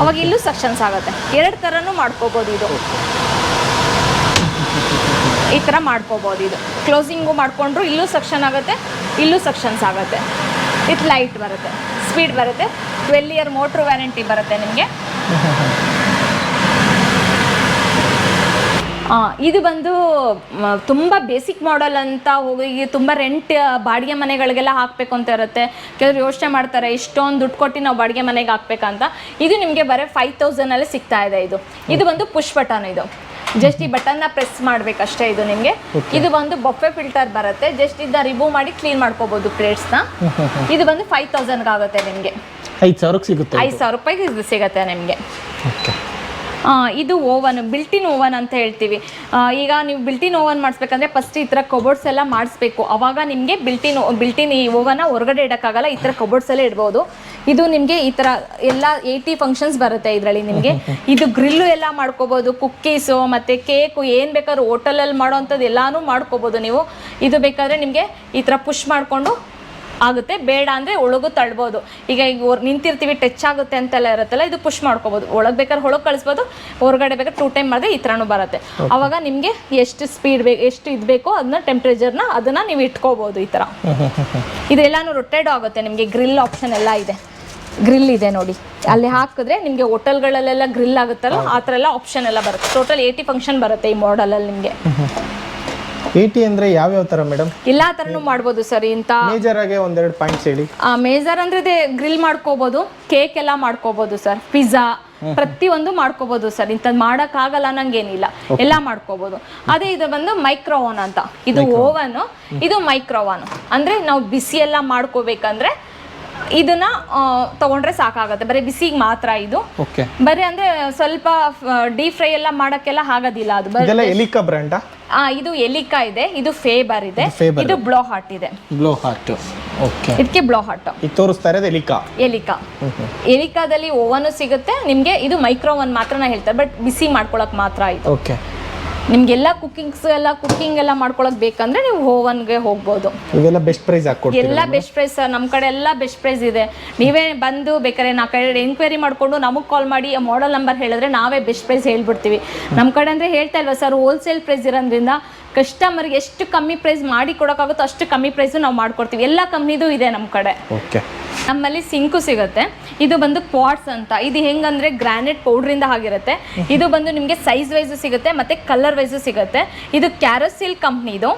ಅವಾಗ ಇಲ್ಲೂ ಸಕ್ಷನ್ಸ್ ಆಗುತ್ತೆ. ಎರಡು ಥರನೂ ಮಾಡ್ಕೋಬೋದು. ಇದು ಈ ಥರ ಮಾಡ್ಕೋಬೋದು. ಇದು ಕ್ಲೋಸಿಂಗು ಮಾಡಿಕೊಂಡ್ರು ಇಲ್ಲೂ ಸಕ್ಷನ್ ಆಗುತ್ತೆ, ಇಲ್ಲೂ ಸಕ್ಷನ್ಸ್ ಆಗುತ್ತೆ. ಇದು ಲೈಟ್ ಬರುತ್ತೆ, ಸ್ಪೀಡ್ ಬರುತ್ತೆ, 12 ಇಯರ್ ಮೋಟ್ರ್ ವ್ಯಾರಂಟಿ ಬರುತ್ತೆ ನಿಮಗೆ. ಇದು ಬಂದು ತುಂಬ ಬೇಸಿಕ್ ಮಾಡೆಲ್ ಅಂತ ಹೋಗಿ ತುಂಬ ರೆಂಟ್ ಬಾಡಿಗೆ ಮನೆಗಳಿಗೆಲ್ಲ ಹಾಕಬೇಕು ಅಂತ ಇರುತ್ತೆ. ಕೆಲವರು ಯೋಚನೆ ಮಾಡ್ತಾರೆ ಇಷ್ಟೊಂದು ದುಡ್ಡು ಕೊಟ್ಟು ನಾವು ಬಾಡಿಗೆ ಮನೆಗೆ ಹಾಕ್ಬೇಕಂತ. ಇದು ನಿಮಗೆ ಬರೀ 5000 ಸಿಗ್ತಾ ಇದೆ. ಇದು ಬಂದು ಪುಷ್ ಬಟನ್. ಇದು ಜಸ್ಟ್ ಈ ಬಟನ್ನ ಪ್ರೆಸ್ ಮಾಡಬೇಕಷ್ಟೇ. ಇದು ನಿಮಗೆ ಇದು ಬಂದು ಬಫೆ ಫಿಲ್ಟರ್ ಬರುತ್ತೆ. ಜಸ್ಟ್ ಇದನ್ನ ರಿಮೂವ್ ಮಾಡಿ ಕ್ಲೀನ್ ಮಾಡ್ಕೋಬೋದು ಪ್ಲೇಟ್ಸ್ನ. ಇದು ಬಂದು 5000 ಆಗುತ್ತೆ ನಿಮಗೆ. 5000 ಸಿಗುತ್ತೆ. 5000 ರೂಪಾಯಿಗೆ ಇದು ಸಿಗುತ್ತೆ ನಿಮಗೆ. ಇದು ಓವನ್, ಬಿಲ್ಟಿನ್ ಓವನ್ ಅಂತ ಹೇಳ್ತೀವಿ. ಈಗ ನೀವು ಬಿಲ್ಟಿನ್ ಓವನ್ ಮಾಡಿಸ್ಬೇಕಂದ್ರೆ ಫಸ್ಟ್ ಈ ಥರ ಕಬೋರ್ಡ್ಸ್ ಎಲ್ಲ ಮಾಡಿಸ್ಬೇಕು. ಅವಾಗ ನಿಮಗೆ ಬಿಲ್ಟಿನ್ ಈ ಓವನ್ನ ಹೊರಗಡೆ ಇಡೋಕ್ಕಾಗಲ್ಲ, ಈ ಥರ ಕಬೋರ್ಡ್ಸ್ ಎಲ್ಲ ಇಡ್ಬೋದು. ಇದು ನಿಮಗೆ ಈ ಥರ ಎಲ್ಲ 80 ಫಂಕ್ಷನ್ಸ್ ಬರುತ್ತೆ ಇದರಲ್ಲಿ ನಿಮಗೆ. ಇದು ಗ್ರಿಲ್ಲು ಎಲ್ಲ ಮಾಡ್ಕೋಬೋದು, ಕುಕ್ಕೀಸು ಮತ್ತು ಕೇಕು ಏನು ಬೇಕಾದ್ರೂ ಹೋಟೆಲಲ್ಲಿ ಮಾಡೋ ಅಂಥದ್ದು ಎಲ್ಲನೂ ಮಾಡ್ಕೋಬೋದು ನೀವು. ಇದು ಬೇಕಾದರೆ ನಿಮಗೆ ಈ ಥರ ಪುಷ್ ಮಾಡಿಕೊಂಡು ಆಗುತ್ತೆ, ಬೇಡ ಅಂದರೆ ಒಳಗೂ ತಳ್ಬೋದು. ಈಗ ನಿಂತಿರ್ತೀವಿ ಟಚ್ ಆಗುತ್ತೆ ಅಂತೆಲ್ಲ ಇರುತ್ತಲ್ಲ, ಇದು ಪುಷ್ ಮಾಡ್ಕೋಬೋದು. ಒಳಗೆ ಬೇಕಾದ್ರೆ ಒಳಗೆ ಕಳಿಸ್ಬೋದು, ಹೊರಗಡೆ ಬೇಕಾದ್ರೆ 2 ಟೈಮ್ ಮಾಡಿದ್ರೆ ಈ ಥರನೂ ಬರುತ್ತೆ. ಆವಾಗ ನಿಮಗೆ ಎಷ್ಟು ಸ್ಪೀಡ್ ಬೇಕು, ಎಷ್ಟು ಇದು ಬೇಕೋ ಅದನ್ನ ಟೆಂಪ್ರೇಚರ್ನ ಅದನ್ನು ನೀವು ಇಟ್ಕೋಬೋದು. ಈ ಥರ ಇದೆಲ್ಲನೂ ರೊಟೇಟ್ ಆಗುತ್ತೆ. ನಿಮಗೆ ಗ್ರಿಲ್ ಆಪ್ಷನ್ ಎಲ್ಲ ಇದೆ. ಗ್ರಿಲ್ ಇದೆ ನೋಡಿ, ಅಲ್ಲಿ ಹಾಕಿದ್ರೆ ನಿಮಗೆ ಹೋಟೆಲ್ಗಳಲ್ಲೆಲ್ಲ ಗ್ರಿಲ್ ಆಗುತ್ತಲ್ಲ ಆ ಥರ ಎಲ್ಲ ಆಪ್ಷನ್ ಎಲ್ಲ ಬರುತ್ತೆ. ಟೋಟಲ್ 80 ಫಂಕ್ಷನ್ ಬರುತ್ತೆ ಈ ಮಾಡಲಲ್ಲಿ ನಿಮಗೆ. 80 ಅಂದರೆ ಯಾವ್ಯಾವ ಥರ ಮೇಡಮ್? ಎಲ್ಲ ಥರನೂ ಮಾಡ್ಬೋದು ಸರ್. ಇಂಥ ಮೇಜರ್ ಆಗಿ ಒಂದೆರಡು ಪಾಯಿಂಟ್ಸ್ ಹೇಳಿ. ಮೇಜರ್ ಅಂದರೆ ಇದೆ, ಗ್ರಿಲ್ ಮಾಡ್ಕೋಬೋದು, ಕೇಕ್ ಎಲ್ಲ ಮಾಡ್ಕೋಬೋದು ಸರ್, ಪಿಜ್ಜಾ ಪ್ರತಿಯೊಂದು ಮಾಡ್ಕೋಬೋದು ಸರ್. ಇಂಥದ್ದು ಮಾಡೋಕ್ಕಾಗಲ್ಲ ನಂಗೇನಿಲ್ಲ, ಎಲ್ಲ ಮಾಡ್ಕೋಬೋದು. ಅದೇ ಇದು ಬಂದು ಮೈಕ್ರೋ ಓವನ್ ಅಂತ. ಇದು ಓವನು, ಇದು ಮೈಕ್ರೋ ಓವನ್. ಅಂದರೆ ನಾವು ಬಿಸಿ ಎಲ್ಲ ಮಾಡ್ಕೋಬೇಕಂದ್ರೆ ಇದನ್ನ ತಗೊಂಡ್ರೆ ಸಾಕಾಗುತ್ತೆ. ಬರೀ ಬಿಸಿಗೆ ಮಾತ್ರ ಇದು. ಬರೀ ಅಂದ್ರೆ ಸ್ವಲ್ಪ ಡೀಪ್ ಫ್ರೈ ಎಲ್ಲ ಮಾಡಕ್ಕೆಲ್ಲ ಆಗೋದಿಲ್ಲ. ಅದು ಎಲಿಕಾ ಬ್ರ್ಯಾಂಡಾ? ಇದು ಎಲಿಕಾ ಇದೆ, ಇದು ಫೇಬರ್ ಇದೆ, ಇದು ಬ್ಲೋ ಹಾರ್ಟ್ ಇದೆ. Blow heart, okay. ಇದಕ್ಕೆ ಬ್ಲೋ ಹಾರ್ಟ್ ಇದು ತೋರಿಸ್ತಾ ಇರೋದು ಎಲಿಕಾ. ಎಲಿಕಾದಲ್ಲಿ ಓವನ್ ಸಿಗುತ್ತೆ ನಿಮಗೆ. ಇದು ಮೈಕ್ರೋ ಓವನ್ ಮಾತ್ರ ನಾ ಹೇಳ್ತಾರೆ, ಬಟ್ ಬಿಸಿ ಮಾಡ್ಕೊಳಕ್ ಮಾತ್ರ ಇದು. ಓಕೆ. ನಿಮ್ಗೆಲ್ಲ ಕುಕ್ಕಿಂಗ್ ಎಲ್ಲ ಮಾಡ್ಕೊಳಕ್ ಬೇಕಂದ್ರೆ ನೀವು ಓವನ್ಗೆ ಹೋಗ್ಬೋದು. ಇವೆಲ್ಲ ಬೆಸ್ಟ್ ಪ್ರೈಸ್ ಹಾಕ್ಕೊಡ್ತೀರಾ? ಎಲ್ಲ ಬೆಸ್ಟ್ ಪ್ರೈಸ್ ಸರ್, ನಮ್ಮ ಕಡೆ ಎಲ್ಲ ಬೆಸ್ಟ್ ಪ್ರೈಸ್ ಇದೆ. ನೀವೇ ಬಂದು ಬೇಕಾದ್ರೆ ನಾ ಕಡೆ ಎಂಕ್ವೈರಿ ಮಾಡಿಕೊಂಡು ನಮಗೆ ಕಾಲ್ ಮಾಡಿ ಮಾಡೆಲ್ ನಂಬರ್ ಹೇಳಿದ್ರೆ ನಾವೇ ಬೆಸ್ಟ್ ಪ್ರೈಸ್ ಹೇಳ್ಬಿಡ್ತೀವಿ. ನಮ್ಮ ಕಡೆ ಅಂದರೆ ಹೇಳ್ತಾ ಇಲ್ವಾ ಸರ್, ಹೋಲ್ಸೇಲ್ ಪ್ರೈಸ್ ಇರೋದ್ರಿಂದ ಕಸ್ಟಮರ್ಗೆ ಎಷ್ಟು ಕಮ್ಮಿ ಪ್ರೈಸ್ ಮಾಡಿ ಕೊಡೋಕ್ಕಾಗುತ್ತೋ ಅಷ್ಟು ಕಮ್ಮಿ ಪ್ರೈಸು ನಾವು ಮಾಡ್ಕೊಡ್ತೀವಿ. ಎಲ್ಲ ಕಂಪ್ನಿದು ಇದೆ ನಮ್ಮ ಕಡೆ. ಓಕೆ. ನಮ್ಮಲ್ಲಿ ಸಿಂಕು ಸಿಗುತ್ತೆ. ಇದು ಬಂದು ಕ್ವಾರ್ಟ್ಸ್ ಅಂತ. ಇದು ಹೆಂಗಂದ್ರೆ ಗ್ರಾನೈಟ್ ಪೌಡ್ರಿಂದ ಆಗಿರುತ್ತೆ. ಇದು ಬಂದು ನಿಮಗೆ ಸೈಜ್ ವೈಸು ಸಿಗುತ್ತೆ ಮತ್ತೆ ಕಲರ್ ವೈಸು ಸಿಗುತ್ತೆ. ಇದು ಕ್ಯಾರೋಸಿಲ್ ಕಂಪ್ನಿದು.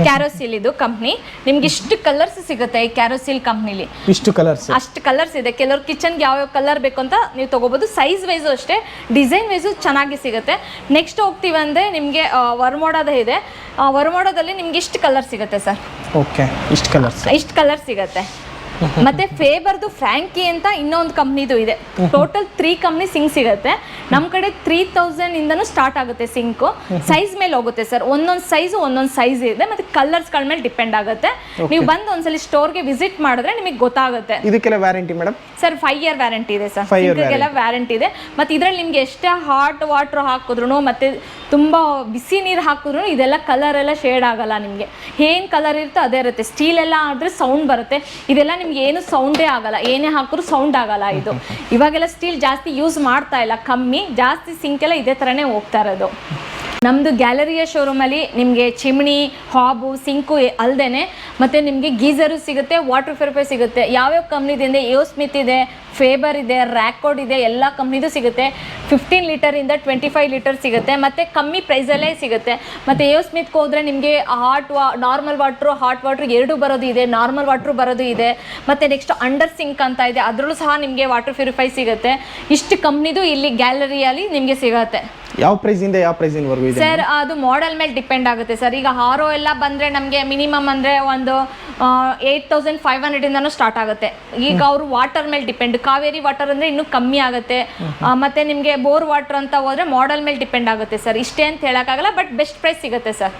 ಕ್ಯಾರೋಸಿಲ್ ಇದು ಕಂಪ್ನಿ. ನಿಮ್ಗೆ ಇಷ್ಟು ಕಲರ್ಸ್ ಸಿಗುತ್ತೆ ಈ ಕ್ಯಾರೋಸಿಲ್ ಕಂಪ್ನಿಲಿ. ಇಷ್ಟು ಕಲರ್ಸ್, ಅಷ್ಟು ಕಲರ್ಸ್ ಇದೆ. ಕೆಲವರು ಕಿಚನ್ಗೆ ಯಾವ ಕಲರ್ ಬೇಕು ಅಂತ ನೀವು ತಗೋಬಹುದು. ಸೈಜ್ ವೈಸು ಅಷ್ಟೇ, ಡಿಸೈನ್ ವೈಸು ಚೆನ್ನಾಗಿ ಸಿಗುತ್ತೆ. ನೆಕ್ಸ್ಟ್ ಹೋಗ್ತೀವಿ ಅಂದರೆ ನಿಮಗೆ ವರ್ಮೋಡಾದ ಇದೆ. ವರ್ಮೋಡಾದಲ್ಲಿ ನಿಮ್ಗೆ ಇಷ್ಟು ಕಲರ್ ಸಿಗುತ್ತೆ ಸರ್. ಓಕೆ, ಇಷ್ಟು ಕಲರ್ ಸಿಗುತ್ತೆ. ಮತ್ತೆ ಫೇಬರ್ದು ಫ್ರ್ಯಾಂಕಿ ಅಂತ ಇನ್ನೊಂದು ಕಂಪ್ನಿದು ಇದೆ. ಟೋಟಲ್ 3 ಕಂಪ್ನಿ ಸಿಂಕ್ ಸಿಗುತ್ತೆ ನಮ್ಮ ಕಡೆ. 3000 ಇಂದನೂ ಸ್ಟಾರ್ಟ್ ಆಗುತ್ತೆ ಸಿಂಕು. ಸೈಜ್ ಮೇಲೆ ಹೋಗುತ್ತೆ ಸರ್, ಒಂದೊಂದು ಸೈಜ್ ಇದೆ. ಮತ್ತೆ ಕಲರ್ಸ್ಗಳ ಮೇಲೆ ಡಿಪೆಂಡ್ ಆಗುತ್ತೆ. ನೀವು ಬಂದು ಒಂದ್ಸಲಿ ಸ್ಟೋರ್ಗೆ ವಿಸಿಟ್ ಮಾಡಿದ್ರೆ ನಿಮಗೆ ಗೊತ್ತಾಗುತ್ತೆ. ಇದಕ್ಕೆಲ್ಲ warranty madam? Sir 5 year warranty ಇದೆ ಸರ್. ಸಿಂಕ್ಗೆಲ್ಲ ವ್ಯಾರಂಟಿ ಇದೆ. ಮತ್ತೆ ಇದರಲ್ಲಿ ನಿಮ್ಗೆ ಎಷ್ಟೇ ಹಾಟ್ ವಾಟರ್ ಹಾಕಿದ್ರು ಮತ್ತೆ ತುಂಬಾ ಬಿಸಿ ನೀರು ಹಾಕಿದ್ರು ಇದೆಲ್ಲ ಕಲರ್ ಎಲ್ಲ ಶೇಡ್ ಆಗಲ್ಲ. ನಿಮಗೆ ಏನ್ ಕಲರ್ ಇರುತ್ತೋ ಅದೇ ಇರುತ್ತೆ. ಸ್ಟೀಲ್ ಎಲ್ಲ ಆದ್ರೆ ಸೌಂಡ್ ಬರುತ್ತೆ. ಇದೆಲ್ಲ ನಿಮ್ಗೆ ಏನು ಸೌಂಡೇ ಆಗಲ್ಲ, ಏನೇ ಹಾಕಿದ್ರು ಸೌಂಡ್ ಆಗಲ್ಲ. ಇದು ಇವಾಗೆಲ್ಲ ಸ್ಟೀಲ್ ಜಾಸ್ತಿ ಯೂಸ್ ಮಾಡ್ತಾ ಇಲ್ಲ, ಕಮ್ಮಿ. ಜಾಸ್ತಿ ಸಿಂಕ್ ಎಲ್ಲ ಇದೇ ಥರನೇ ಹೋಗ್ತಾ ಇರೋದು. ನಮ್ಮದು ಗ್ಯಾಲರಿಯ ಶೋರೂಮಲ್ಲಿ ನಿಮಗೆ ಚಿಮ್ನಿ, ಹಾಬು, ಸಿಂಕು ಅಲ್ಲದೆ ಮತ್ತು ನಿಮಗೆ ಗೀಸರು ಸಿಗುತ್ತೆ, ವಾಟರ್ ಪ್ಯೂರಿಫೈ ಸಿಗುತ್ತೆ. ಯಾವ್ಯಾವ ಕಂಪ್ನಿದಿಂದ ಏೋ ಸ್ಮಿತ್ ಇದೆ, ಫೇಬರ್ ಇದೆ, ರ್ಯಾಕೋಡ್ ಇದೆ, ಎಲ್ಲ ಕಂಪ್ನಿದು ಸಿಗುತ್ತೆ. 15 ಲೀಟರಿಂದ 25 ಲೀಟರ್ ಸಿಗುತ್ತೆ. ಮತ್ತು ಕಮ್ಮಿ ಪ್ರೈಸಲ್ಲೇ ಸಿಗುತ್ತೆ. ಮತ್ತು ಏೋ ಸ್ಮಿತ್ಗೆ ಹೋದರೆ ನಿಮಗೆ ನಾರ್ಮಲ್ ವಾಟ್ರು, ಹಾಟ್ ವಾಟ್ರು ಎರಡೂ ಬರೋದು ಇದೆ, ನಾರ್ಮಲ್ ವಾಟ್ರು ಬರೋದು ಇದೆ. ಮತ್ತು ನೆಕ್ಸ್ಟ್ ಅಂಡರ್ ಸಿಂಕ್ ಅಂತ ಇದೆ, ಅದರಲ್ಲೂ ಸಹ ನಿಮಗೆ ವಾಟರ್ ಪ್ಯೂರಿಫೈ ಸಿಗುತ್ತೆ. ಇಷ್ಟು ಕಂಪ್ನಿದು ಇಲ್ಲಿ ಗ್ಯಾಲರಿಯಲ್ಲಿ ನಿಮಗೆ ಸಿಗುತ್ತೆ. ಯಾವ ಪ್ರೈಸಿಂದ ಯಾವ ಪ್ರೈಸಿನವರೆಗೂ ಇದೆ ಸರ್? ಅದು ಮಾಡೆಲ್ ಮೇಲೆ ಡಿಪೆಂಡ್ ಆಗುತ್ತೆ ಸರ್. ಈಗ ಹಾರೋ ಎಲ್ಲ ಬಂದರೆ ನಮಗೆ ಮಿನಿಮಮ್ ಅಂದರೆ ಒಂದು 8500 ಇಂದನೂ ಸ್ಟಾರ್ಟ್ ಆಗುತ್ತೆ. ಈಗ ಅವರು ವಾಟರ್ ಮೇಲೆ ಡಿಪೆಂಡ್. ಕಾವೇರಿ ವಾಟರ್ ಅಂದರೆ ಇನ್ನೂ ಕಮ್ಮಿ ಆಗುತ್ತೆ. ಮತ್ತು ನಿಮಗೆ ಬೋರ್ ವಾಟರ್ ಅಂತ ಹೋದರೆ ಮಾಡೆಲ್ ಮೇಲೆ ಡಿಪೆಂಡ್ ಆಗುತ್ತೆ ಸರ್. ಇಷ್ಟೇ ಅಂತ ಹೇಳೋಕ್ಕಾಗಲ್ಲ, ಬಟ್ ಬೆಸ್ಟ್ ಪ್ರೈಸ್ ಸಿಗುತ್ತೆ ಸರ್.